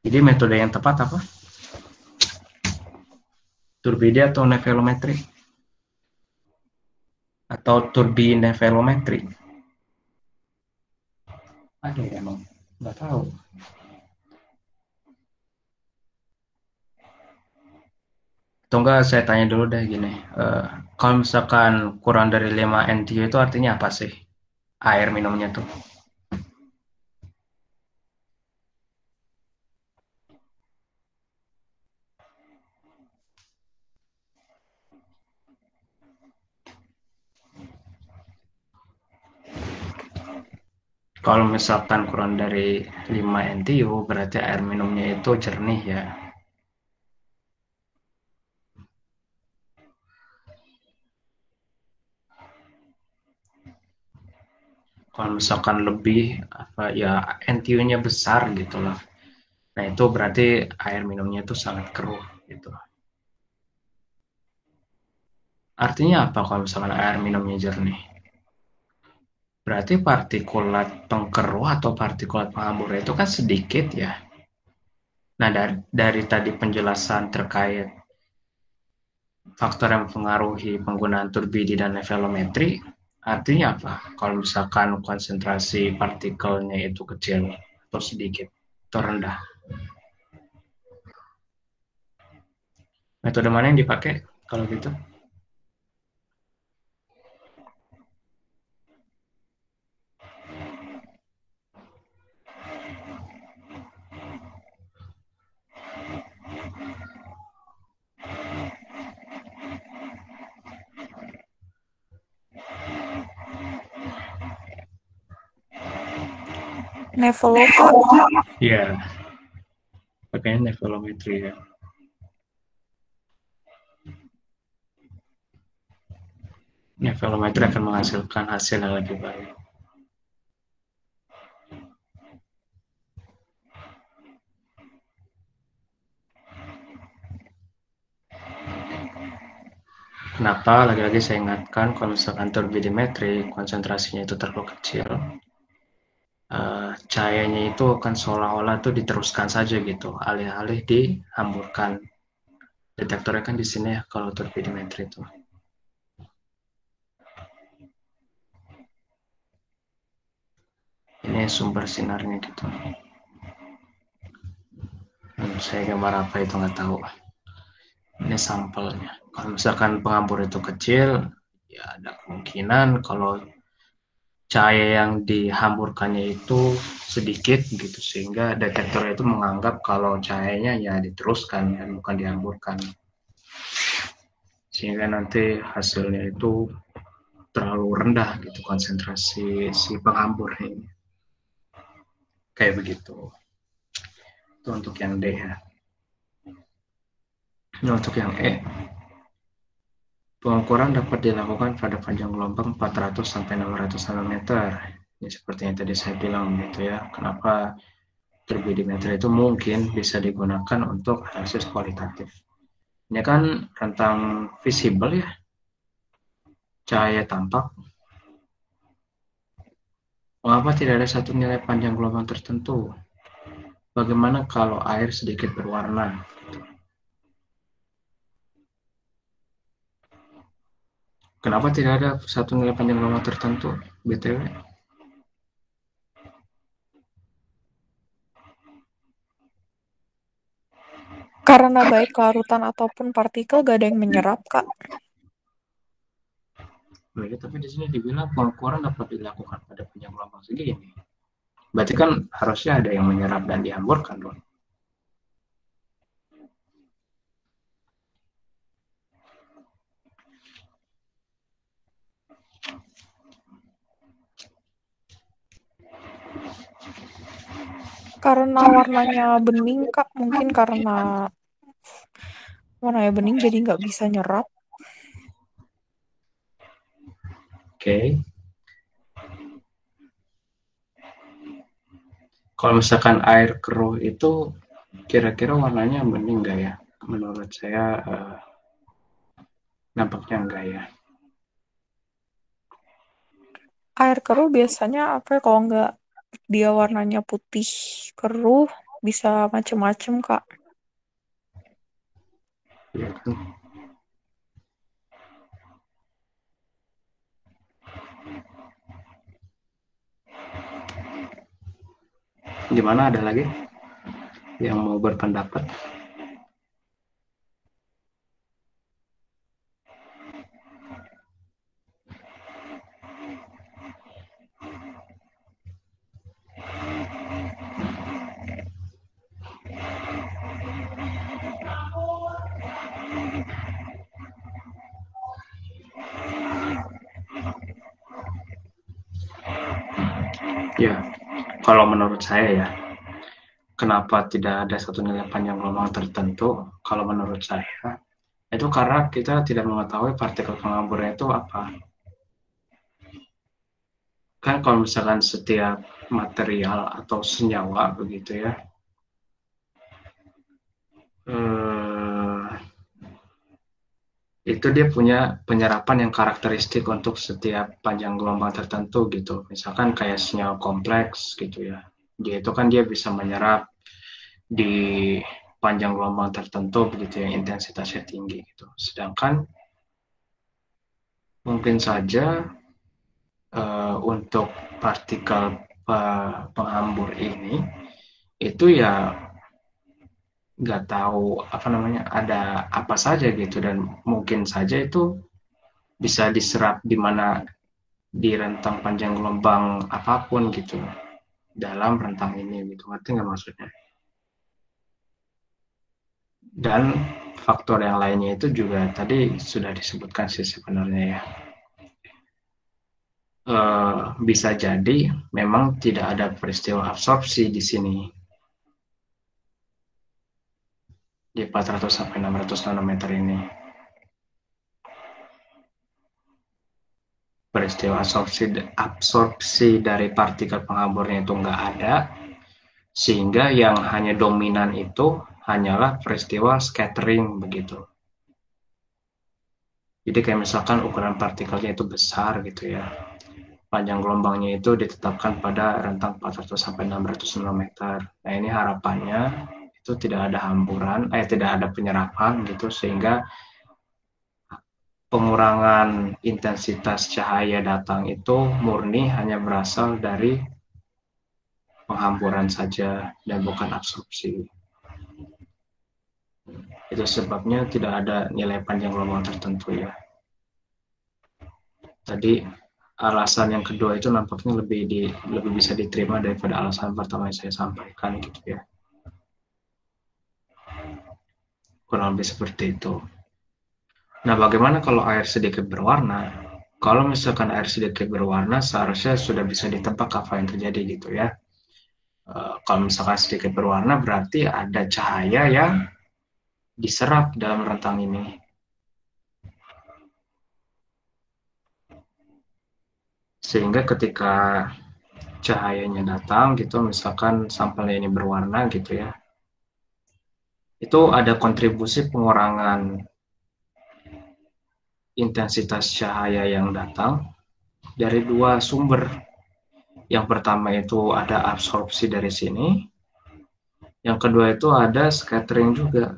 Jadi metode yang tepat apa? Turbidi atau nevelometri? Atau turbinevelometri? Ada ya emang? Nggak tahu. Atau enggak saya tanya dulu deh gini. Kalau misalkan kurang dari 5 NTU itu artinya apa sih? Air minumnya tuh. Kalau misalkan kurang dari 5 NTU berarti air minumnya itu jernih ya. Kalau misalkan lebih apa ya NTU-nya besar gitu loh. Nah, itu berarti air minumnya itu sangat keruh gitu. Artinya apa kalau misalkan air minumnya jernih? Berarti partikulat pengkeruh atau partikulat penghambur itu kan sedikit ya. Nah, dari tadi penjelasan terkait faktor yang mempengaruhi penggunaan turbidi dan nevelometri, artinya apa? Kalau misalkan konsentrasi partikelnya itu kecil atau sedikit atau rendah. Metode mana yang dipakai kalau gitu? Nevelo, Kak. Iya, pakainya nevelometri ya. Nevelometri akan menghasilkan hasil yang lebih baik. Kenapa? Lagi-lagi saya ingatkan kalau misalkan turbidimetri konsentrasinya itu terlalu kecil, cahayanya itu akan seolah-olah tuh diteruskan saja gitu, alih-alih dihamburkan. Detektornya kan di sini ya kalau turbidimetri itu. Ini sumber sinarnya gitu. Saya gambar apa itu nggak tahu. Ini sampelnya. Kalau misalkan penghambur itu kecil, ya ada kemungkinan kalau cahaya yang dihamburkannya itu sedikit gitu sehingga detektor itu menganggap kalau cahayanya ya diteruskan dan bukan dihamburkan, sehingga nanti hasilnya itu terlalu rendah gitu konsentrasi si penghambur ini, kayak begitu. Itu untuk yang D ya. Ini untuk yang E. Pengukuran dapat dilakukan pada panjang gelombang 400 sampai 600 nanometer. Ini seperti yang tadi saya bilang gitu ya. Kenapa turbidimeter itu mungkin bisa digunakan untuk analisis kualitatif. Ini kan rentang visible ya, cahaya tampak. Mengapa tidak ada satu nilai panjang gelombang tertentu? Bagaimana kalau air sedikit berwarna? Kenapa tidak ada satu nilai panjang gelombang tertentu? BTW. Karena baik larutan ataupun partikel gak ada yang menyerap, Kak. Ya, tapi di sini dibilang pengukuran dapat dilakukan pada panjang gelombang segini. Berarti kan harusnya ada yang menyerap dan dihamburkan dong. Karena warnanya bening, Kak. Mungkin karena warnanya bening jadi nggak bisa nyerap. Oke. Kalau misalkan air keruh itu kira-kira warnanya bening nggak ya? Menurut saya nampaknya enggak ya. Air keruh biasanya apa ya, kalau nggak dia warnanya putih keruh, bisa macem-macem, Kak. Iya kan? Gimana, ada lagi yang mau berpendapat? Ya, kalau menurut saya ya, kenapa tidak ada satu nilai panjang gelombang tertentu? Kalau menurut saya, itu karena kita tidak mengetahui partikel pengamburnya itu apa. Kan kalau misalkan setiap material atau senyawa begitu ya, itu dia punya penyerapan yang karakteristik untuk setiap panjang gelombang tertentu gitu. Misalkan kayak senyawa kompleks gitu ya. Dia itu kan dia bisa menyerap di panjang gelombang tertentu begitu yang intensitasnya tinggi gitu. Sedangkan mungkin saja untuk partikel penghambur ini itu ya nggak tahu apa namanya, ada apa saja gitu, dan mungkin saja itu bisa diserap di mana, di rentang panjang gelombang apapun gitu dalam rentang ini gitu, ngerti nggak maksudnya? Dan faktor yang lainnya itu juga tadi sudah disebutkan sih sebenarnya ya. Bisa jadi memang tidak ada peristiwa absorpsi di sini di 400 sampai 600 nanometer ini. Peristiwa absorpsi dari partikel penghamburnya itu nggak ada, sehingga yang hanya dominan itu hanyalah peristiwa scattering begitu. Jadi kayak misalkan ukuran partikelnya itu besar gitu ya, panjang gelombangnya itu ditetapkan pada rentang 400 sampai 600 nanometer. Nah ini harapannya itu tidak ada hamburan, tidak ada penyerapan gitu, sehingga pengurangan intensitas cahaya datang itu murni hanya berasal dari penghamburan saja dan bukan absorpsi. Itu sebabnya tidak ada nilai panjang gelombang tertentu ya. Tadi alasan yang kedua itu nampaknya lebih bisa diterima daripada alasan pertama yang saya sampaikan gitu ya. Kurang lebih seperti itu. Nah, bagaimana kalau air sedikit berwarna? Kalau misalkan air sedikit berwarna, seharusnya sudah bisa ditebak apa yang terjadi gitu ya. Kalau misalkan sedikit berwarna, berarti ada cahaya yang diserap dalam rentang ini. Sehingga ketika cahayanya datang gitu, misalkan sampelnya ini berwarna gitu ya, itu ada kontribusi pengurangan intensitas cahaya yang datang dari dua sumber. Yang pertama itu ada absorpsi dari sini, yang kedua itu ada scattering juga.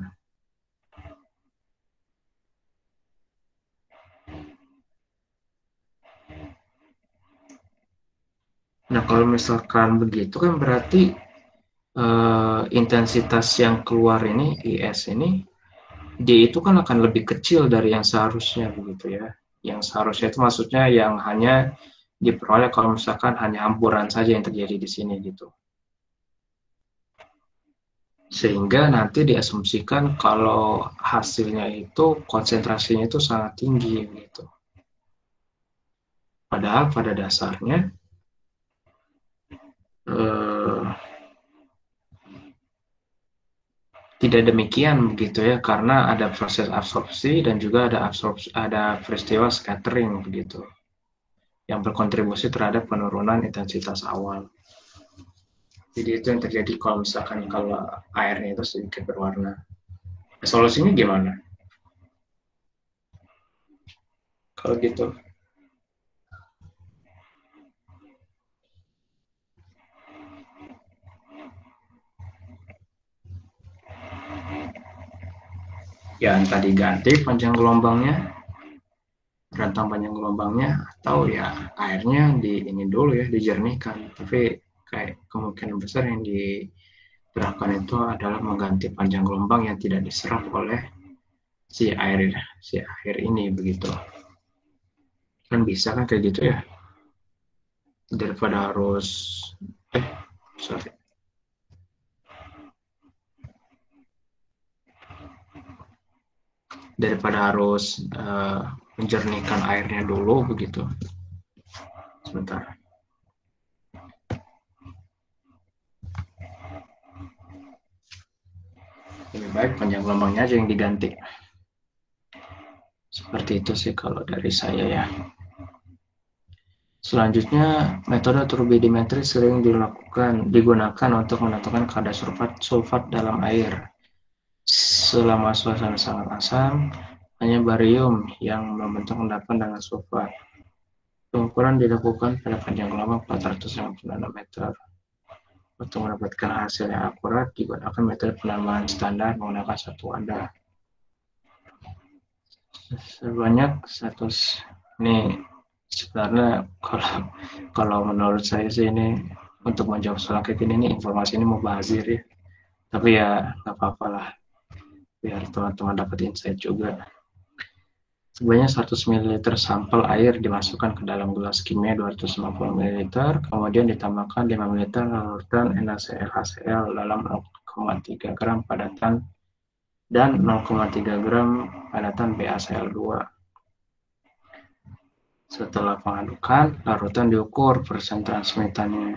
Nah, kalau misalkan begitu kan berarti intensitas yang keluar ini, IS ini, D itu kan akan lebih kecil dari yang seharusnya begitu ya. Yang seharusnya itu maksudnya yang hanya diperoleh kalau misalkan hanya hamburan saja yang terjadi di sini gitu. Sehingga nanti diasumsikan kalau hasilnya itu konsentrasinya itu sangat tinggi gitu. Padahal pada dasarnya tidak demikian begitu ya, karena ada proses absorpsi dan juga ada peristiwa scattering begitu yang berkontribusi terhadap penurunan intensitas awal. Jadi itu yang terjadi kalau misalkan kalau airnya itu sedikit berwarna. Solusinya gimana? Kalau gitu. Ya entah diganti panjang gelombangnya, rentang panjang gelombangnya, atau ya airnya di ini dulu ya, dijernihkan. Tapi kayak kemungkinan besar yang diterapkan itu adalah mengganti panjang gelombang yang tidak diserap oleh si air ini begitu. Kan bisa kan kayak gitu ya, daripada harus sorry daripada harus menjernihkan airnya dulu begitu. Sebentar. Lebih baik panjang gelombangnya aja yang diganti. Seperti itu sih kalau dari saya ya. Selanjutnya, metode turbidimetri sering digunakan untuk menentukan kadar sulfat dalam air. Selama suasana sangat asam, hanya barium yang membentuk endapan dengan sulfat. Pengukuran dilakukan pada panjang gelombang 450 nanometer. Untuk mendapatkan hasil yang akurat, digunakan metode penambahan standar menggunakan satu wadah. Sebanyak 100. Ini sebenarnya kalau menurut saya sih ini untuk menjawab soal kayak gini, ini informasi ini mau bazir ya. Tapi ya nggak apa-apa lah, biar teman-teman dapat insight juga. Sebanyak 100 ml sampel air dimasukkan ke dalam gelas kimia 250 ml, kemudian ditambahkan 5 ml larutan NaCl dalam 0,3 gram padatan dan 0,3 gram padatan BaCl2. Setelah pengadukan, larutan diukur persen transmitannya.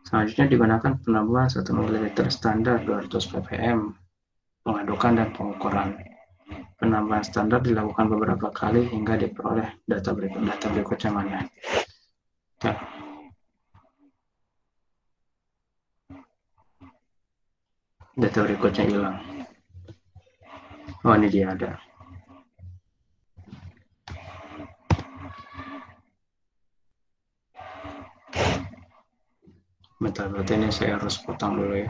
Selanjutnya digunakan penambahan 1 ml standar 200 ppm, pengadukan dan pengukuran. Penambahan standar dilakukan beberapa kali hingga diperoleh data berikutnya mana. Data berikutnya hilang. Oh, ini dia ada. Bentar, berarti ini saya harus potong dulu ya.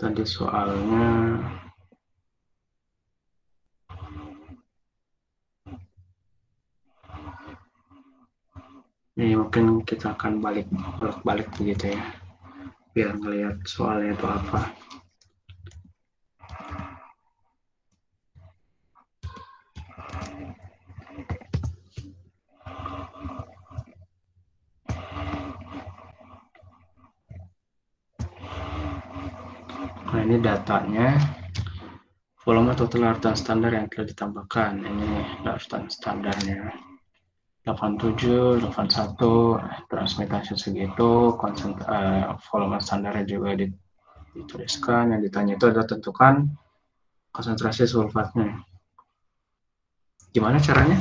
Tadi soalnya ini mungkin kita akan balik begitu ya, biar ngelihat soalnya itu apa. Nah, ini datanya, volume total lautan standar yang telah ditambahkan. Ini lautan standarnya 87, 81, transmitasi segitu, volume standarnya juga dituliskan. Yang ditanya itu adalah tentukan konsentrasi sulfatnya. Gimana caranya?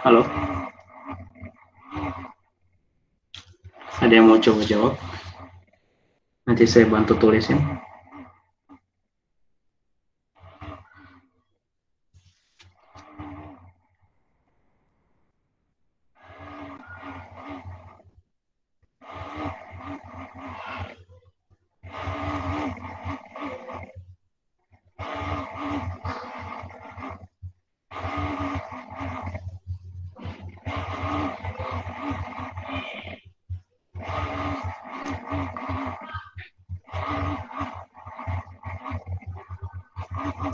Halo? Ada yang mau coba jawab? Nanti saya bantu tulisin.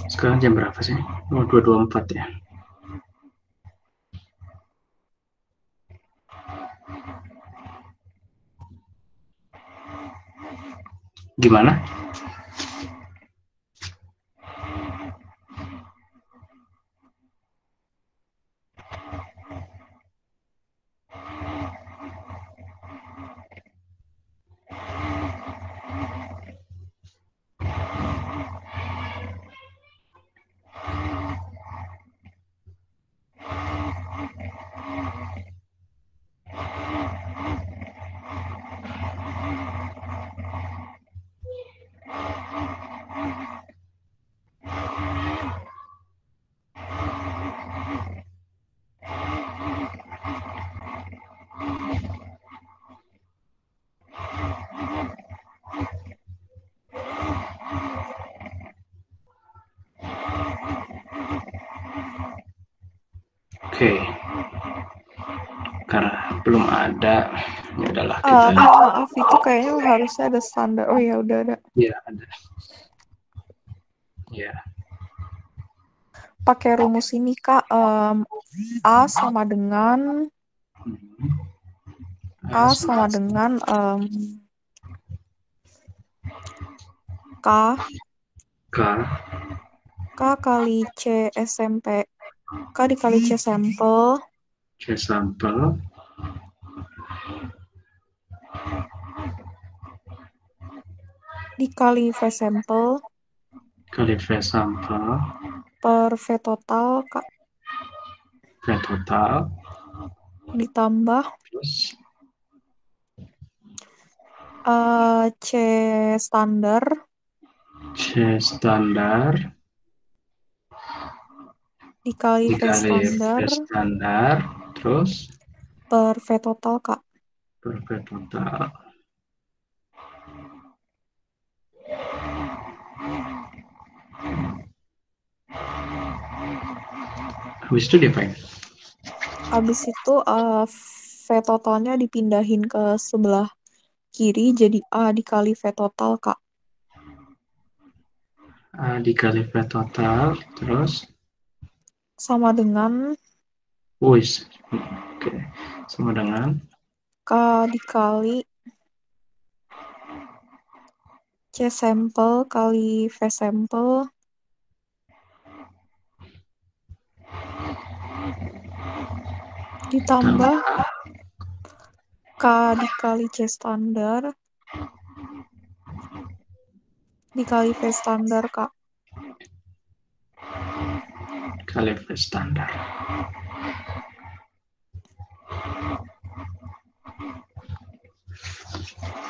Sekarang jam berapa sih? Oh, 2.24 ya. Gimana? Oke. Karena belum ada, ya udahlah kita. Maaf, itu kayaknya harusnya ada standar. Oh ya, udah ada. Iya, ada. Ya. Pakai rumus ini, Kak. A sama dengan K kali C SMP. K dikali C sampel. C sampel. Dikali V sampel. Kali V sampel. Per V total, Kak. V total. Ditambah. Terus. C standar. C standar. Dikali V standar. Terus. Per V total, Kak. Per V total. Habis itu diapain? Habis itu V totalnya dipindahin ke sebelah kiri jadi A dikali V total, Kak. A dikali V total, terus? Sama dengan? Oke. Sama dengan? K dikali C sampel kali V sampel ditambah K dikali C standar dikali V standar, Kak. Kali V standar.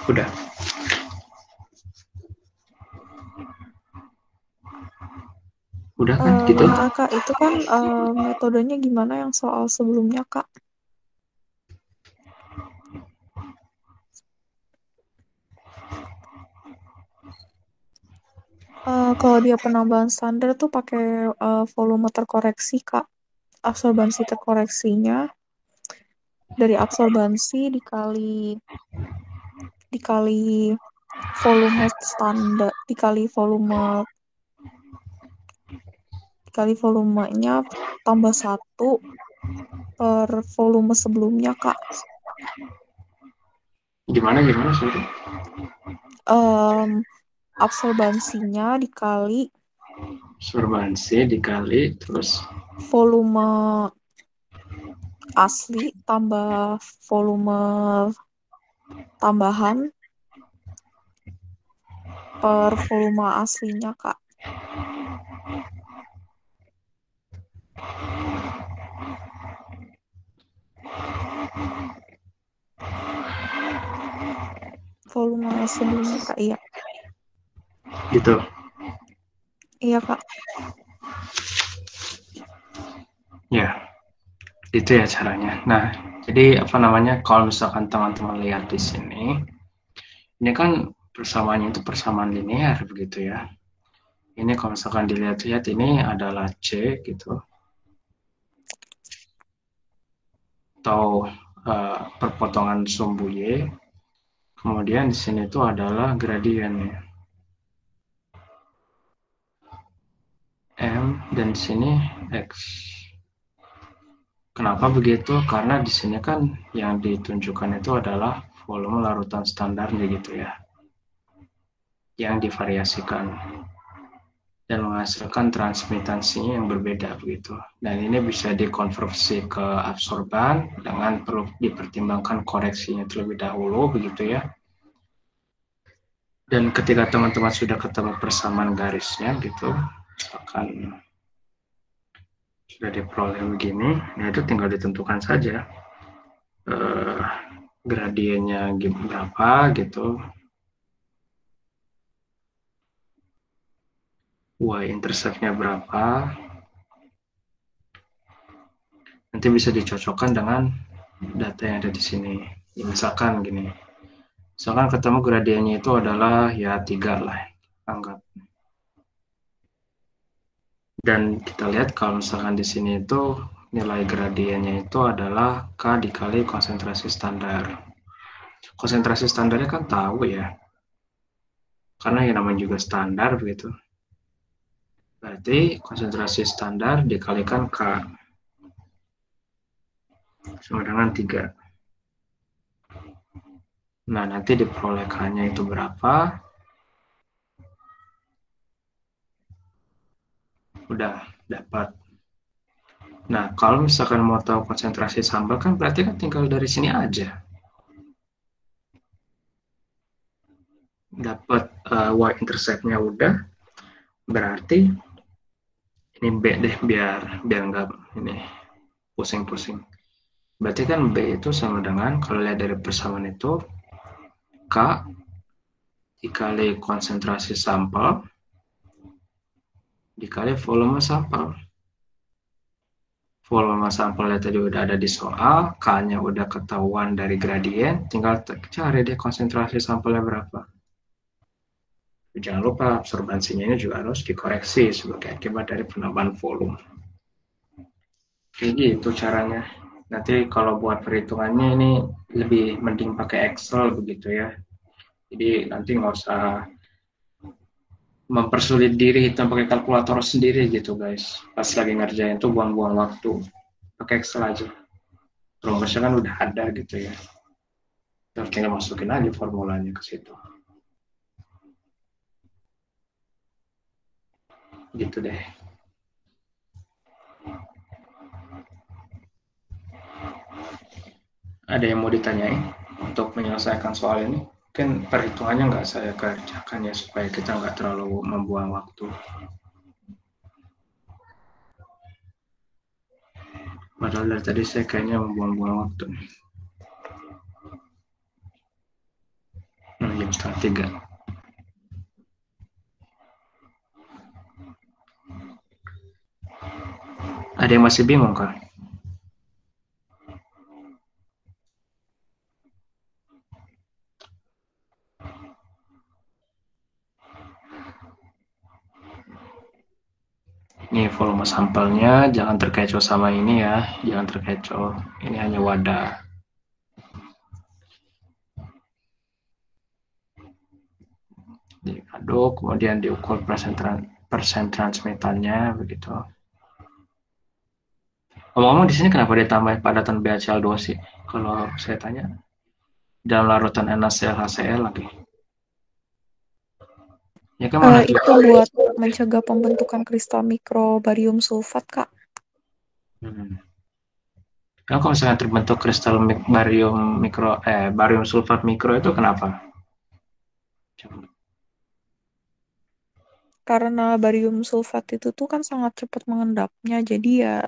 Udah. Udah kan gitu? Bentar, Kak. Itu kan metodenya gimana yang soal sebelumnya, Kak? Kalau dia penambahan standar tuh pakai volume terkoreksi, Kak. Absorbansi terkoreksinya dari absorbansi dikali volume standar dikali volumenya tambah 1 per volume sebelumnya, Kak. Gimana sorry? Absorbansinya dikali Absorbansi dikali terus volume asli tambah volume tambahan per volume aslinya, Kak. Volume sebelumnya, Kak. Iya. gitu. Iya, Kak. Ya, itu ya caranya. Nah, jadi apa namanya? Kalau misalkan teman-teman lihat di sini, ini kan persamaannya itu persamaan linear begitu ya. Ini kalau misalkan dilihat-lihat ini adalah C gitu, atau perpotongan sumbu Y. Kemudian di sini itu adalah gradiennya M dan di sini X. Kenapa begitu? Karena di sini kan yang ditunjukkan itu adalah volume larutan standarnya gitu ya, yang divariasikan dan menghasilkan transmitansinya yang berbeda begitu. Dan ini bisa dikonversi ke absorban dengan perlu dipertimbangkan koreksinya terlebih dahulu begitu ya. Dan ketika teman-teman sudah ketemu persamaan garisnya gitu, misalkan sudah diperoleh begini, nah itu tinggal ditentukan saja gradiennya berapa gitu, y-interceptnya berapa, nanti bisa dicocokkan dengan data yang ada di sini. Ya, misalkan gini, misalkan ketemu gradiennya itu adalah ya 3 lah, anggap. Dan kita lihat kalau misalkan di sini itu nilai gradiennya itu adalah K dikali konsentrasi standar. Konsentrasi standarnya kan tahu ya, karena yang namanya juga standar begitu. Berarti konsentrasi standar dikalikan K sama dengan 3. Nah, nanti diperoleh K-nya itu berapa? Udah dapat. Nah, kalau misalkan mau tahu konsentrasi sampel kan berarti kan tinggal dari sini aja. Dapat y-intercept-nya udah, berarti ini B deh biar nggak ini pusing-pusing. Berarti kan B itu sama dengan kalau lihat dari persamaan itu K dikali konsentrasi sampel dikali volume sampel. Volume sampelnya tadi udah ada di soal, K-nya udah ketahuan dari gradien, tinggal cari deh konsentrasi sampelnya berapa. Jangan lupa absorbansinya ini juga harus dikoreksi sebagai akibat dari penambahan volume. Kayak gitu caranya. Nanti kalau buat perhitungannya ini lebih mending pakai Excel begitu ya. Jadi nanti nggak usah mempersulit diri hitam pakai kalkulator sendiri gitu guys. Pas lagi ngerjain tuh buang-buang waktu. Pakai Excel aja. Rumusnya kan udah ada gitu ya. Terus tinggal masukin aja formulanya ke situ. Gitu deh. Ada yang mau ditanyain untuk menyelesaikan soal ini? Mungkin perhitungannya nggak saya kerjakan ya, supaya kita nggak terlalu membuang waktu. Padahal dari tadi saya kayaknya membuang-buang waktu. Jam setengah 3. Ada yang masih bingung kah? Ini volume sampelnya, jangan terkecoh sama ini ya, jangan terkecoh. Ini hanya wadah. Diaduk, kemudian diukur persen transmitannya begitu. Ngomong-ngomong di sini kenapa ditambah padatan BHCl2 sih? Kalau saya tanya, dalam larutan NaCl HCl lagi. Ya kan Itu buat mencegah pembentukan kristal mikro barium sulfat, Kak. Kalau misalnya terbentuk kristal barium sulfat mikro itu kenapa? Karena barium sulfat itu tuh kan sangat cepat mengendapnya, jadi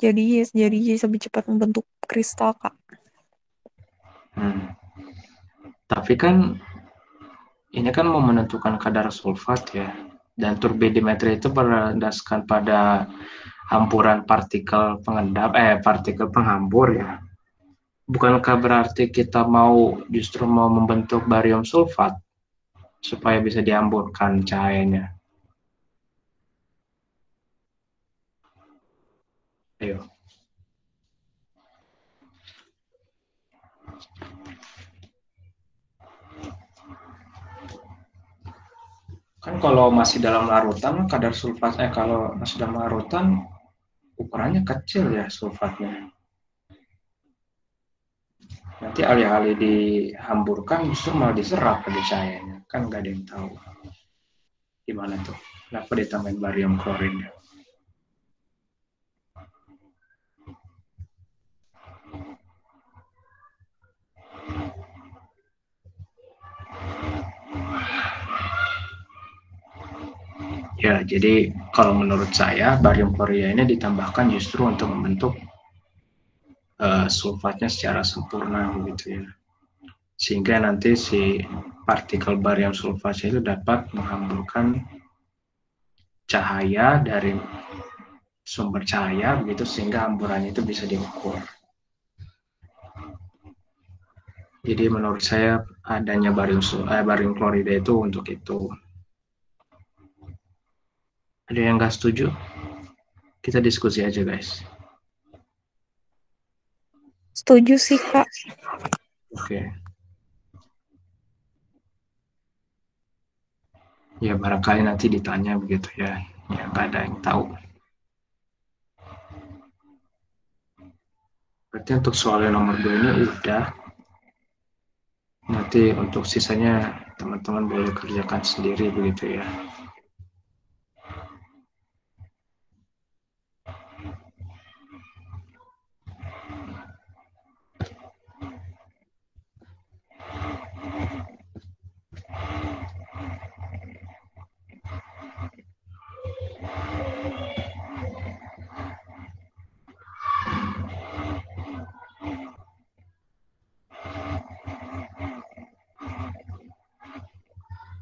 lebih cepat membentuk kristal, Kak. Tapi kan ini kan mau menentukan kadar sulfat ya, dan turbidimetri itu berdasarkan pada hampuran partikel penghambur ya. Bukankah berarti kita justru mau membentuk barium sulfat supaya bisa dihamburkan cahayanya? Ayo. Kan kalau masih dalam larutan kadar sulfat kalau masih dalam larutan ukurannya kecil ya sulfatnya. Nanti alih-alih dihamburkan justru malah diserap lagi cahayanya. Kan nggak ada yang tahu. Gimana tuh? Kenapa ditambahin barium klorid? Ya, jadi kalau menurut saya barium klorid ini ditambahkan justru untuk membentuk sulfatnya secara sempurna begitu ya. Sehingga nanti si partikel barium sulfatnya itu dapat menghamburkan cahaya dari sumber cahaya begitu sehingga hamburannya itu bisa diukur. Jadi menurut saya adanya barium klorida itu untuk itu. Ada yang nggak setuju? Kita diskusi aja guys. Setuju sih, Kak. Oke. Ya barangkali nanti ditanya begitu ya. Ya nggak ada yang tahu. Berarti untuk soal yang nomor 2 ini udah. Nanti untuk sisanya teman-teman boleh kerjakan sendiri begitu ya.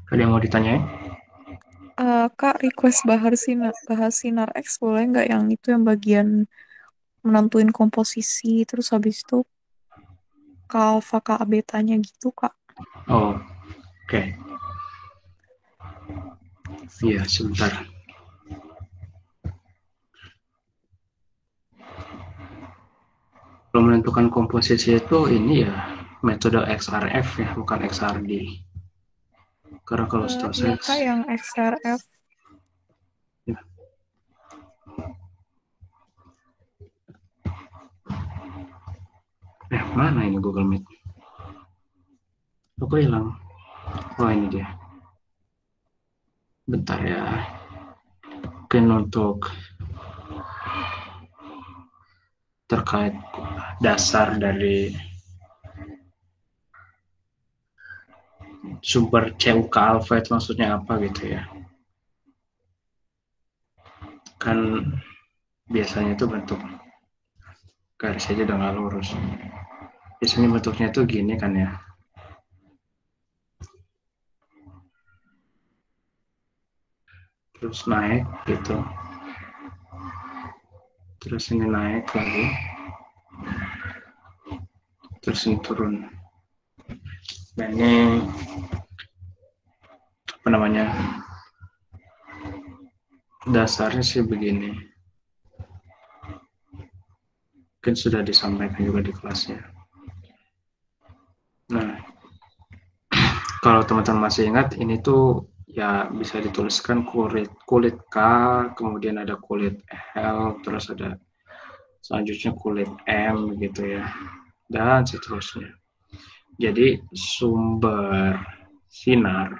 Ada yang mau ditanyain? Kak, request bahas sinar X boleh nggak yang itu yang bagian menentuin komposisi terus habis itu alfa K betanya gitu, Kak. Oh, oke. Iya, sebentar. Kalau menentukan komposisi itu ini ya metode XRF ya, bukan XRD. Karena kalau setahu saya Kak, yang XRF. Mana ini Google Meet? Kok hilang? Oh ini dia. Bentar ya. Mungkin untuk terkait dasar dari sumber CUK alfa itu maksudnya apa gitu ya. Kan biasanya itu bentuk garis aja udah nggak lurus. Biasanya bentuknya itu gini kan ya. Terus naik gitu. Terus ini naik lagi. Terus ini turun. Nah ini apa namanya? Dasarnya sih begini. Mungkin sudah disampaikan juga di kelasnya. Nah, kalau teman-teman masih ingat, ini tuh ya bisa dituliskan kulit K, kemudian ada kulit L, terus ada selanjutnya kulit M gitu ya, dan seterusnya. Jadi sumber sinar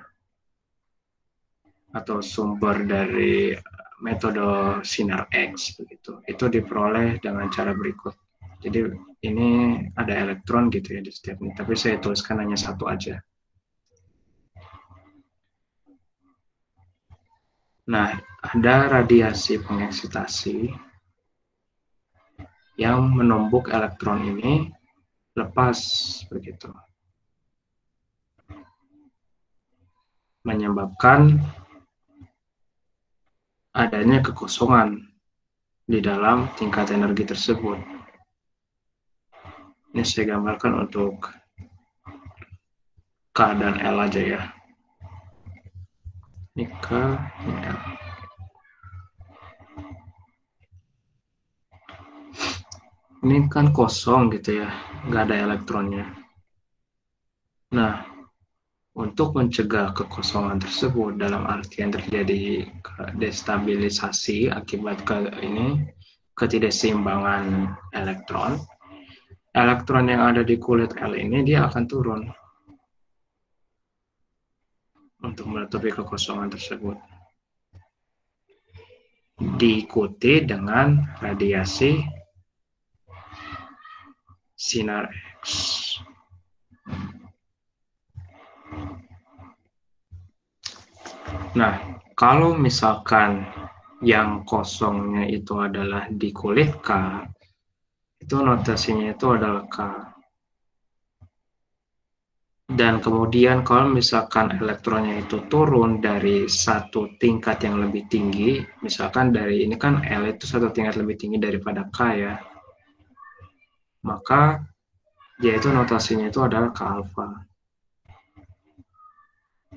atau sumber dari metode sinar X begitu, itu diperoleh dengan cara berikut. Jadi ini ada elektron gitu ya di setiap ini, tapi saya tuliskan hanya satu aja. Nah, ada radiasi pengeksitasi yang menumbuk elektron ini lepas begitu. Menyebabkan adanya kekosongan di dalam tingkat energi tersebut. Ini saya gambarkan untuk K dan L aja ya. Ini K, ini L. Ini kan kosong gitu ya, nggak ada elektronnya. Nah, untuk mencegah kekosongan tersebut dalam artian terjadi destabilisasi akibat ketidakseimbangan elektron, elektron yang ada di kulit L ini dia akan turun untuk menutupi kekosongan tersebut. Diikuti dengan radiasi sinar X. Nah, kalau misalkan yang kosongnya itu adalah di kulit K, itu notasinya itu adalah K. Dan kemudian kalau misalkan elektronnya itu turun dari satu tingkat yang lebih tinggi, misalkan dari ini kan L itu satu tingkat lebih tinggi daripada K ya, maka dia itu notasinya itu adalah K alfa.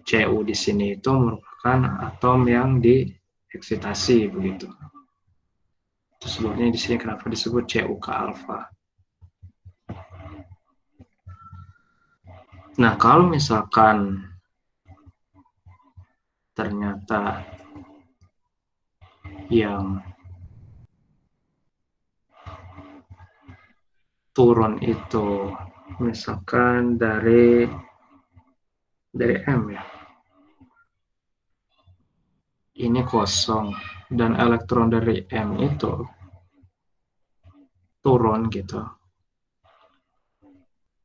Cu di sini itu merupakan atom yang dieksitasi begitu. Itu sebabnya di sini kenapa disebut CuK alfa. Nah, kalau misalkan ternyata yang turun itu misalkan dari M ya, ini kosong dan elektron dari M itu turun gitu,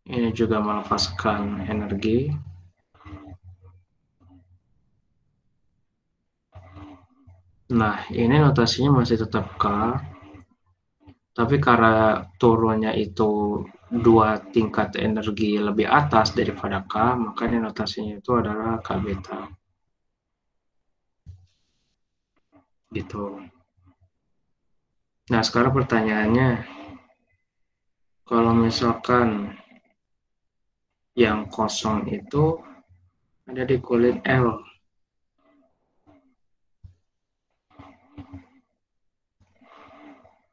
ini juga melepaskan energi. Nah, ini notasinya masih tetap K, tapi karena turunnya itu 2 tingkat energi lebih atas daripada K, makanya notasinya itu adalah K beta. Gitu. Nah, sekarang pertanyaannya, kalau misalkan yang kosong itu ada di kulit L,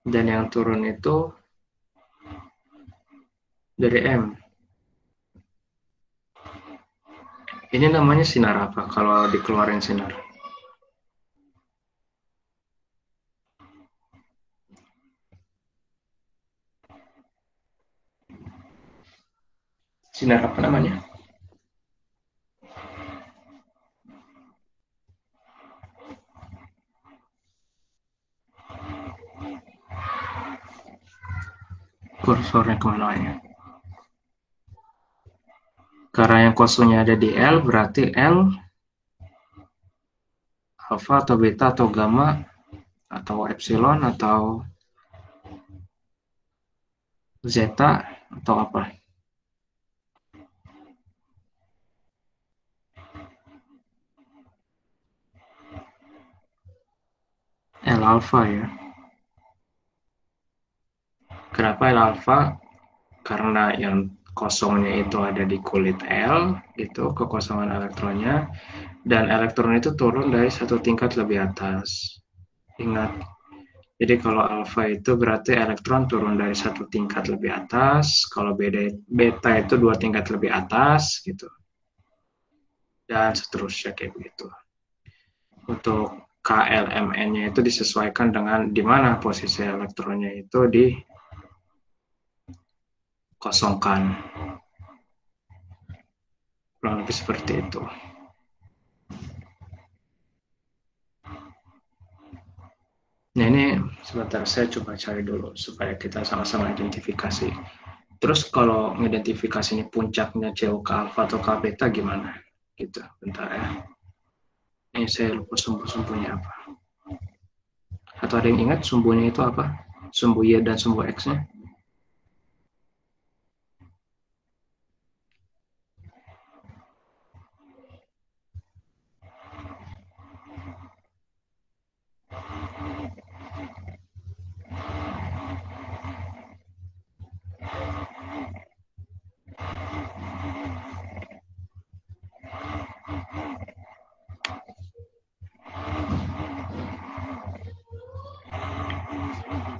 dan yang turun itu dari M. Ini namanya sinar apa kalau dikeluarin sinar? Sinar apa namanya? Kursornya kemana ya? K Karena yang kosongnya ada di L, berarti L alfa atau beta atau gamma atau epsilon atau zeta atau apa? L alfa ya. Kenapa L alfa? Karena yang kosongnya itu ada di kulit L, gitu, kekosongan elektronnya, dan elektron itu turun dari satu tingkat lebih atas. Ingat, jadi kalau alfa itu berarti elektron turun dari satu tingkat lebih atas, kalau beta itu dua tingkat lebih atas, gitu, dan seterusnya kayak begitu. Untuk KLMN-nya itu disesuaikan dengan di mana posisi elektronnya itu dikosongkan. Kurang lebih seperti itu. Nah ini sebentar, saya coba cari dulu supaya kita sama-sama identifikasi. Terus kalau mengidentifikasi ini puncaknya COK alfa atau K beta gimana? Gitu, bentar ya. Ini saya lupa sumbu-sumbunya apa. Atau ada yang ingat sumbunya itu apa? Sumbu Y dan sumbu X-nya?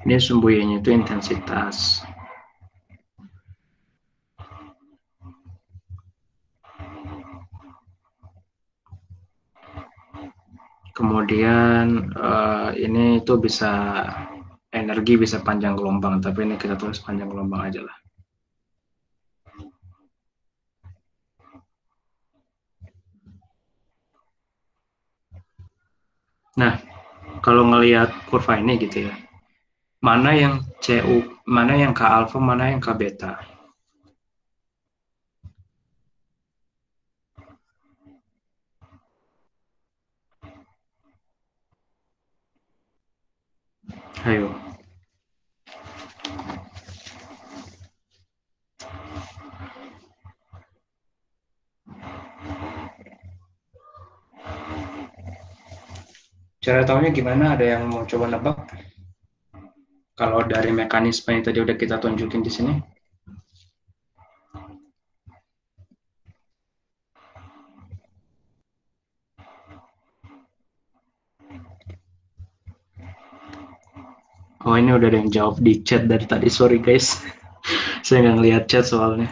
Ini sumbu Y-nya itu intensitas. Kemudian ini itu bisa energi bisa panjang gelombang, tapi ini kita tulis panjang gelombang aja lah. Nah, kalau ngelihat kurva ini gitu ya, mana yang mana yang K alfa, mana yang K beta? Ayo. Cara tahunya gimana? Ada yang mau coba nebak? Kalau dari mekanisme yang tadi udah kita tunjukin di sini. Oh, ini udah ada yang jawab di chat dari tadi, sorry guys. Saya nggak ngeliat chat soalnya.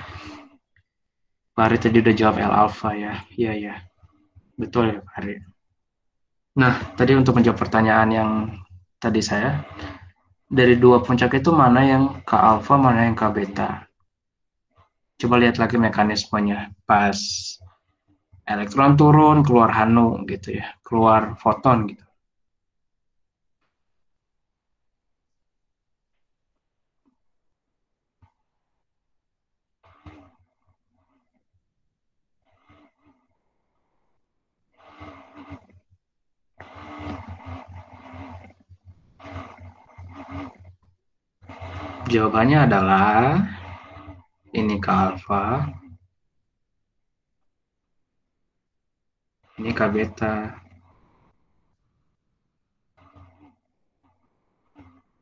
Pak Ari tadi udah jawab L alpha ya. Iya, ya. Betul ya Pak Ari. Nah, tadi untuk menjawab pertanyaan yang tadi saya, dari dua puncak itu mana yang K alpha, mana yang K beta? Coba lihat lagi mekanismenya. Pas elektron turun, keluar hanu gitu ya, keluar foton gitu. Jawabannya adalah ini K alpha, ini K beta.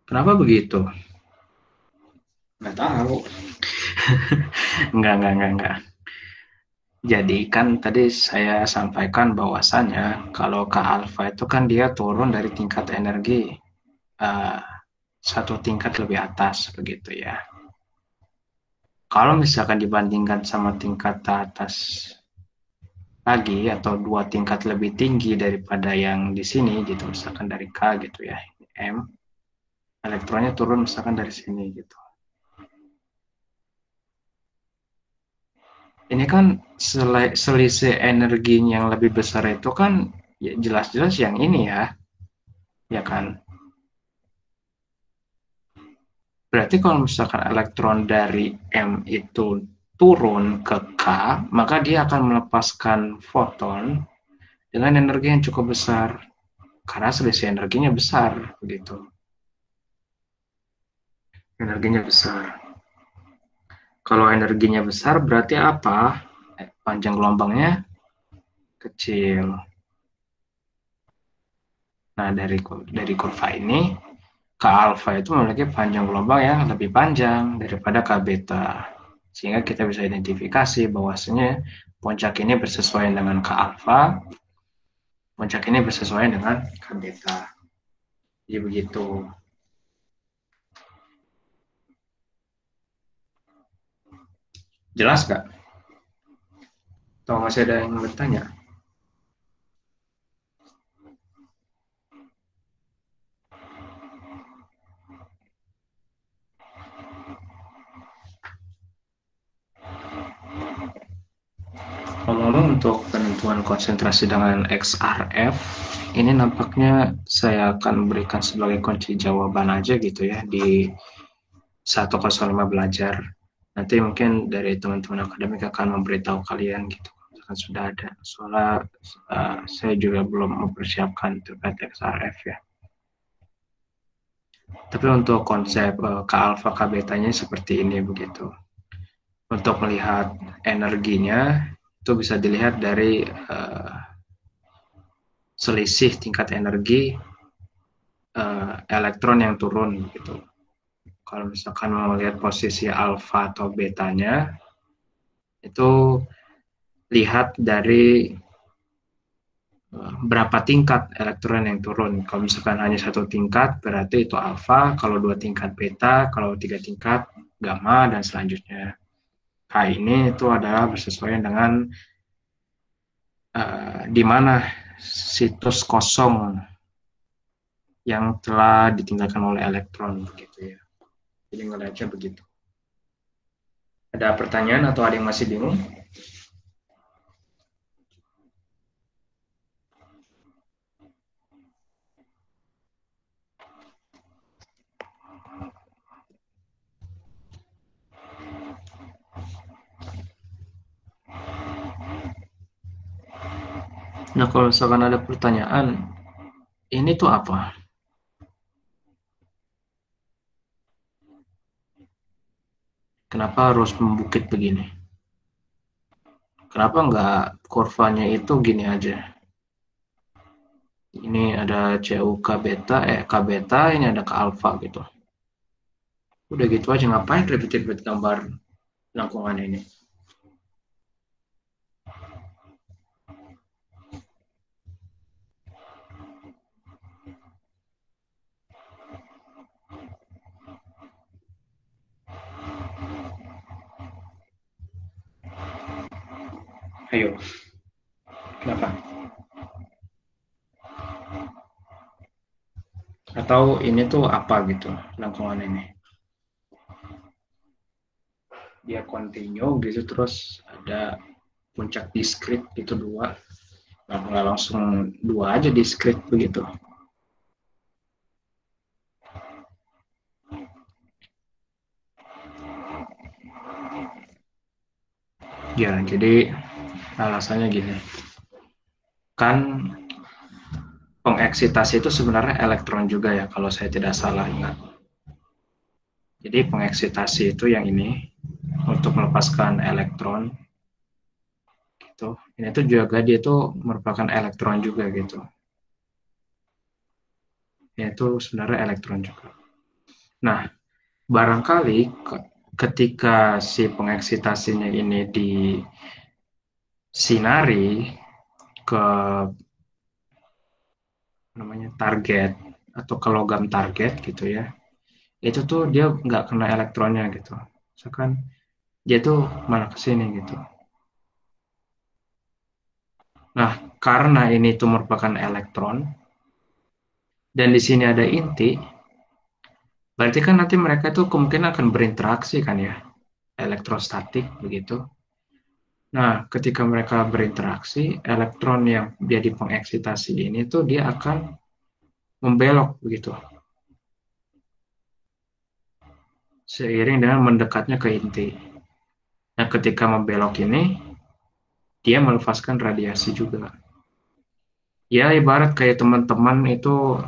Kenapa begitu? Nggak tahu. Enggak. Jadi kan tadi saya sampaikan bahwasannya kalau K alpha itu kan dia turun dari tingkat energi satu tingkat lebih atas begitu ya. Kalau misalkan dibandingkan sama tingkat atas lagi atau dua tingkat lebih tinggi daripada yang di sini gitu, misalkan dari K gitu ya, M, elektronnya turun misalkan dari sini gitu. Ini kan selisih energi yang lebih besar itu kan ya jelas-jelas yang ini ya kan. Berarti kalau misalkan elektron dari M itu turun ke K, maka dia akan melepaskan foton dengan energi yang cukup besar karena selisih energinya besar begitu. Energinya besar. Kalau energinya besar berarti apa? Panjang gelombangnya kecil. Nah, dari kurva ini, K alfa itu memiliki panjang gelombang yang lebih panjang daripada K beta. Sehingga kita bisa identifikasi bahwasanya puncak ini bersesuaian dengan K alfa, puncak ini bersesuaian dengan K beta. Jadi begitu. Jelas nggak? Atau masih ada yang bertanya? Ngomong-ngomong untuk penentuan konsentrasi dengan XRF, ini nampaknya saya akan berikan sebagai kunci jawaban aja gitu ya di 105 belajar. Nanti mungkin dari teman-teman akademik akan memberitahu kalian gitu. Misalkan sudah ada. Soalnya saya juga belum mempersiapkan terkait XRF ya. Tapi untuk konsep K alfa K betanya seperti ini begitu. Untuk melihat energinya itu bisa dilihat dari selisih tingkat energi elektron yang turun gitu. Kalau misalkan mau lihat posisi alfa atau betanya, itu lihat dari berapa tingkat elektron yang turun. Kalau misalkan hanya satu tingkat, berarti itu alfa. Kalau dua tingkat beta, kalau tiga tingkat gamma, dan selanjutnya. K ini itu adalah bersesuaian dengan di mana situs kosong yang telah ditinggalkan oleh elektron begitu ya. Jadi ngelihatnya begitu. Ada pertanyaan atau ada yang masih bingung? Nah, kalau misalkan ada pertanyaan, ini tuh apa? Kenapa harus membukit begini? Kenapa nggak kurvanya itu gini aja? Ini ada CUK beta, K beta, ini ada K alfa gitu. Udah gitu aja, ngapain ribet-ribet gambar lengkungan ini? Ayo, kenapa? Atau ini tuh apa gitu, lengkungan ini? Dia continue gitu, terus ada puncak diskrit itu dua. Nah, nggak langsung dua aja diskrit begitu. Ya, jadi alasannya gini. Kan pengeksitasi itu sebenarnya elektron juga ya, kalau saya tidak salah ingat. Jadi pengeksitasi itu yang ini, untuk melepaskan elektron. Gitu. Ini tuh juga dia tuh merupakan elektron juga gitu. Yaitu sebenarnya elektron juga. Nah, barangkali ketika si pengeksitasinya ini disinari ke namanya target atau ke logam target gitu ya, itu tuh dia nggak kena elektronnya gitu. Misalkan dia tuh malah ke sini gitu. Nah, karena ini tuh merupakan elektron dan di sini ada inti, berarti kan nanti mereka tuh kemungkinan akan berinteraksi kan ya, elektrostatik begitu. Nah, ketika mereka berinteraksi, elektron yang jadi pengeksitasi ini tuh dia akan membelok begitu. Seiring dengan mendekatnya ke inti. Nah, ketika membelok ini, dia melepaskan radiasi juga. Ya, ibarat kayak teman-teman itu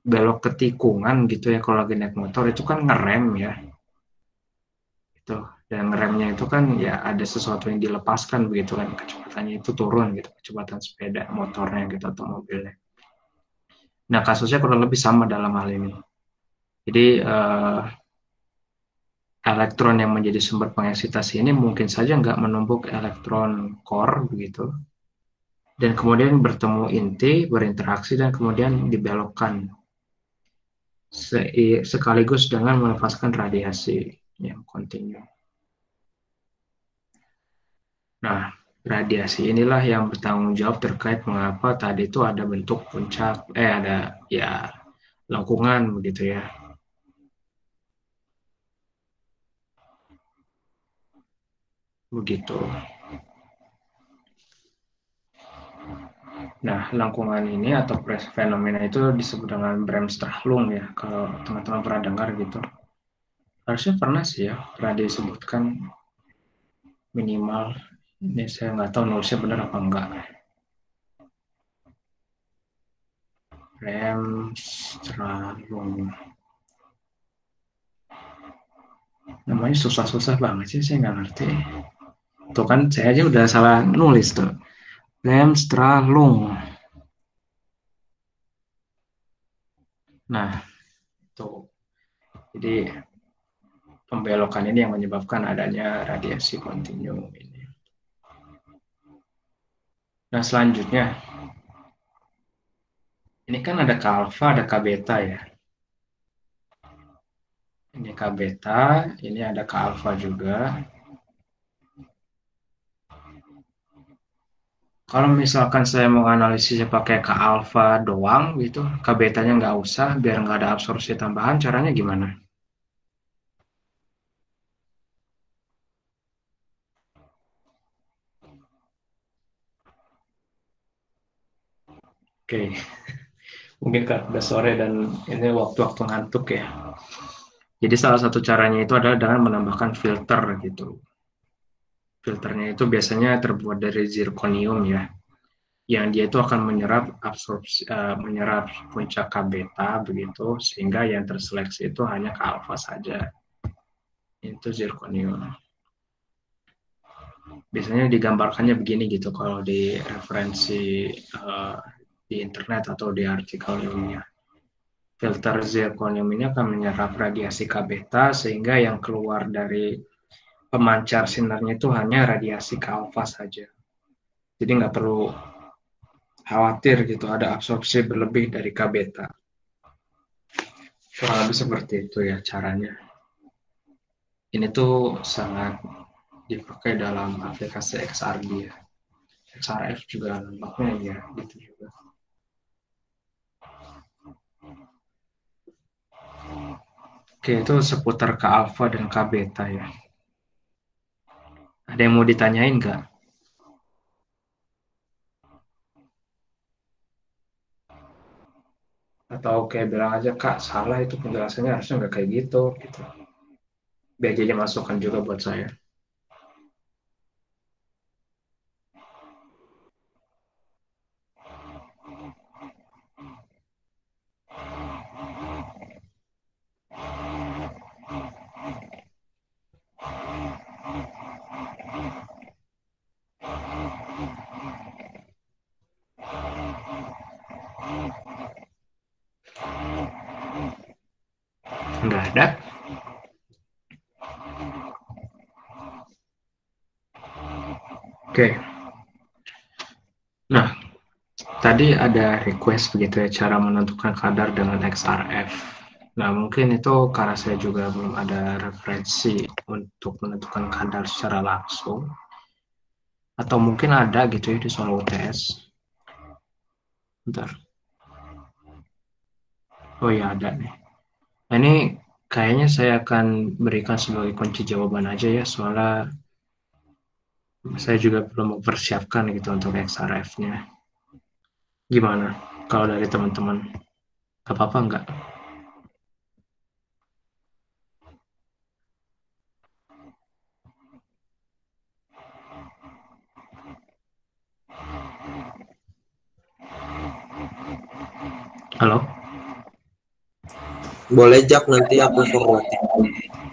belok ke tikungan gitu ya, kalau lagi naik motor itu kan ngerem ya. Itu. Dan ngeremnya itu kan ya ada sesuatu yang dilepaskan begitu kan, kecepatannya itu turun gitu, kecepatan sepeda motornya gitu atau mobilnya. Nah, kasusnya kurang lebih sama dalam hal ini. Jadi, elektron yang menjadi sumber pengeksitasi ini mungkin saja nggak menumpuk elektron core begitu, dan kemudian bertemu inti, berinteraksi, dan kemudian dibelokkan sekaligus dengan melepaskan radiasi yang kontinu. Nah, radiasi inilah yang bertanggung jawab terkait mengapa tadi itu ada bentuk puncak, ada ya lengkungan begitu ya. Begitu. Nah, lengkungan ini atau fenomena itu disebut dengan Bremsstrahlung ya, kalau teman-teman pernah dengar gitu. Harusnya pernah sih ya, pernah disebutkan minimal. Ini saya nggak tahu nulisnya benar apa enggak. Bremsstrahlung. Namanya susah-susah banget sih, saya nggak ngerti. Tuh kan, saya aja udah salah nulis tuh. Bremsstrahlung. Nah, tuh. Jadi, pembelokan ini yang menyebabkan adanya radiasi kontinu ini. Nah, selanjutnya, ini kan ada K alfa, ada K beta ya. Ini K beta, ini ada K alfa juga. Kalau misalkan saya mau analisisnya pakai K alfa doang gitu, K betanya nggak usah, biar nggak ada absorpsi tambahan, caranya gimana? Oke, mungkin kan udah sore dan ini waktu-waktu ngantuk ya. Jadi salah satu caranya itu adalah dengan menambahkan filter gitu. Filternya itu biasanya terbuat dari zirconium ya, yang dia itu akan menyerap menyerap puncak K beta begitu, sehingga yang terseleksi itu hanya K alfa saja. Itu zirconium. Biasanya digambarkannya begini gitu kalau di referensi di internet atau di artikel ilmiah. Filter zirconium ini akan menyerap radiasi K beta sehingga yang keluar dari pemancar sinarnya itu hanya radiasi K alfa saja. Jadi nggak perlu khawatir gitu ada absorpsi berlebih dari K beta. Kurang lebih seperti itu ya caranya. Ini tuh sangat dipakai dalam aplikasi XRD ya. XRF juga nampaknya ya gitu juga. Oke, itu seputar K alfa dan K beta ya. Ada yang mau ditanyain nggak? Atau kayak bilang aja, Kak, salah itu penjelasannya harusnya nggak kayak gitu. Gitu. Biar jadi masukan juga buat saya. Nggak ada. Oke. Nah, tadi ada request begitu ya, cara menentukan kadar dengan XRF. Nah, mungkin itu karena saya juga belum ada referensi untuk menentukan kadar secara langsung. Atau mungkin ada gitu ya di soal UTS. Bentar. Oh ya, ada nih. Nah, ini kayaknya saya akan berikan sebagai kunci jawaban aja ya, soalnya saya juga belum mempersiapkan gitu untuk XRF-nya. Gimana kalau dari teman-teman? Gak apa-apa nggak? Halo? Boleh Jak, nanti aku forward.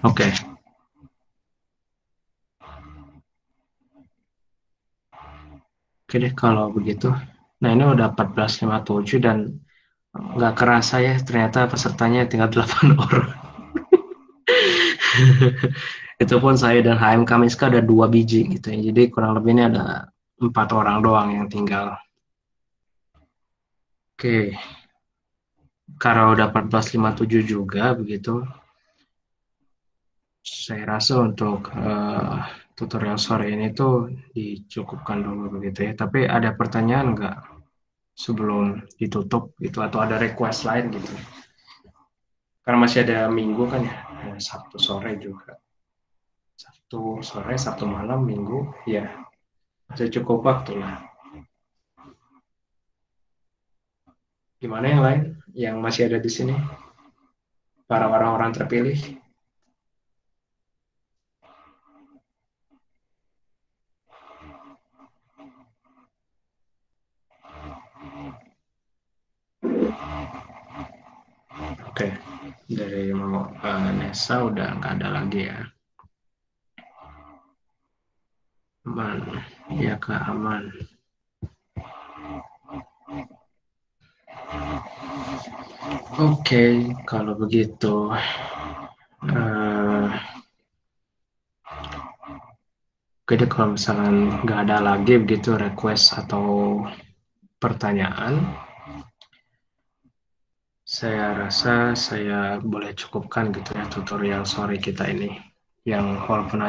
Oke. Oke deh kalau begitu. Nah ini udah 14.57 dan nggak kerasa ya ternyata pesertanya tinggal 8 orang. Itu pun saya dan HM Kamiska ada 2 biji gitu ya. Jadi kurang lebih ini ada 4 orang doang yang tinggal. Oke. Karena udah 14.57 juga begitu. Saya rasa untuk tutorial sore ini tuh dicukupkan dulu begitu ya. Tapi ada pertanyaan nggak sebelum ditutup gitu atau ada request lain gitu? Karena masih ada minggu kan ya, ada Sabtu sore juga. Sabtu sore, Sabtu malam, minggu, ya masih cukup waktu lah. Gimana yang lain yang masih ada di sini? Para orang-orang terpilih. Oke, dari Nesa udah nggak ada lagi ya. Aman, ya Kak, aman. Oke, kalau begitu. Oke deh, kalau misalkan nggak ada lagi begitu request atau pertanyaan, saya rasa saya boleh cukupkan gitu ya tutorial sore kita ini. Yang walaupun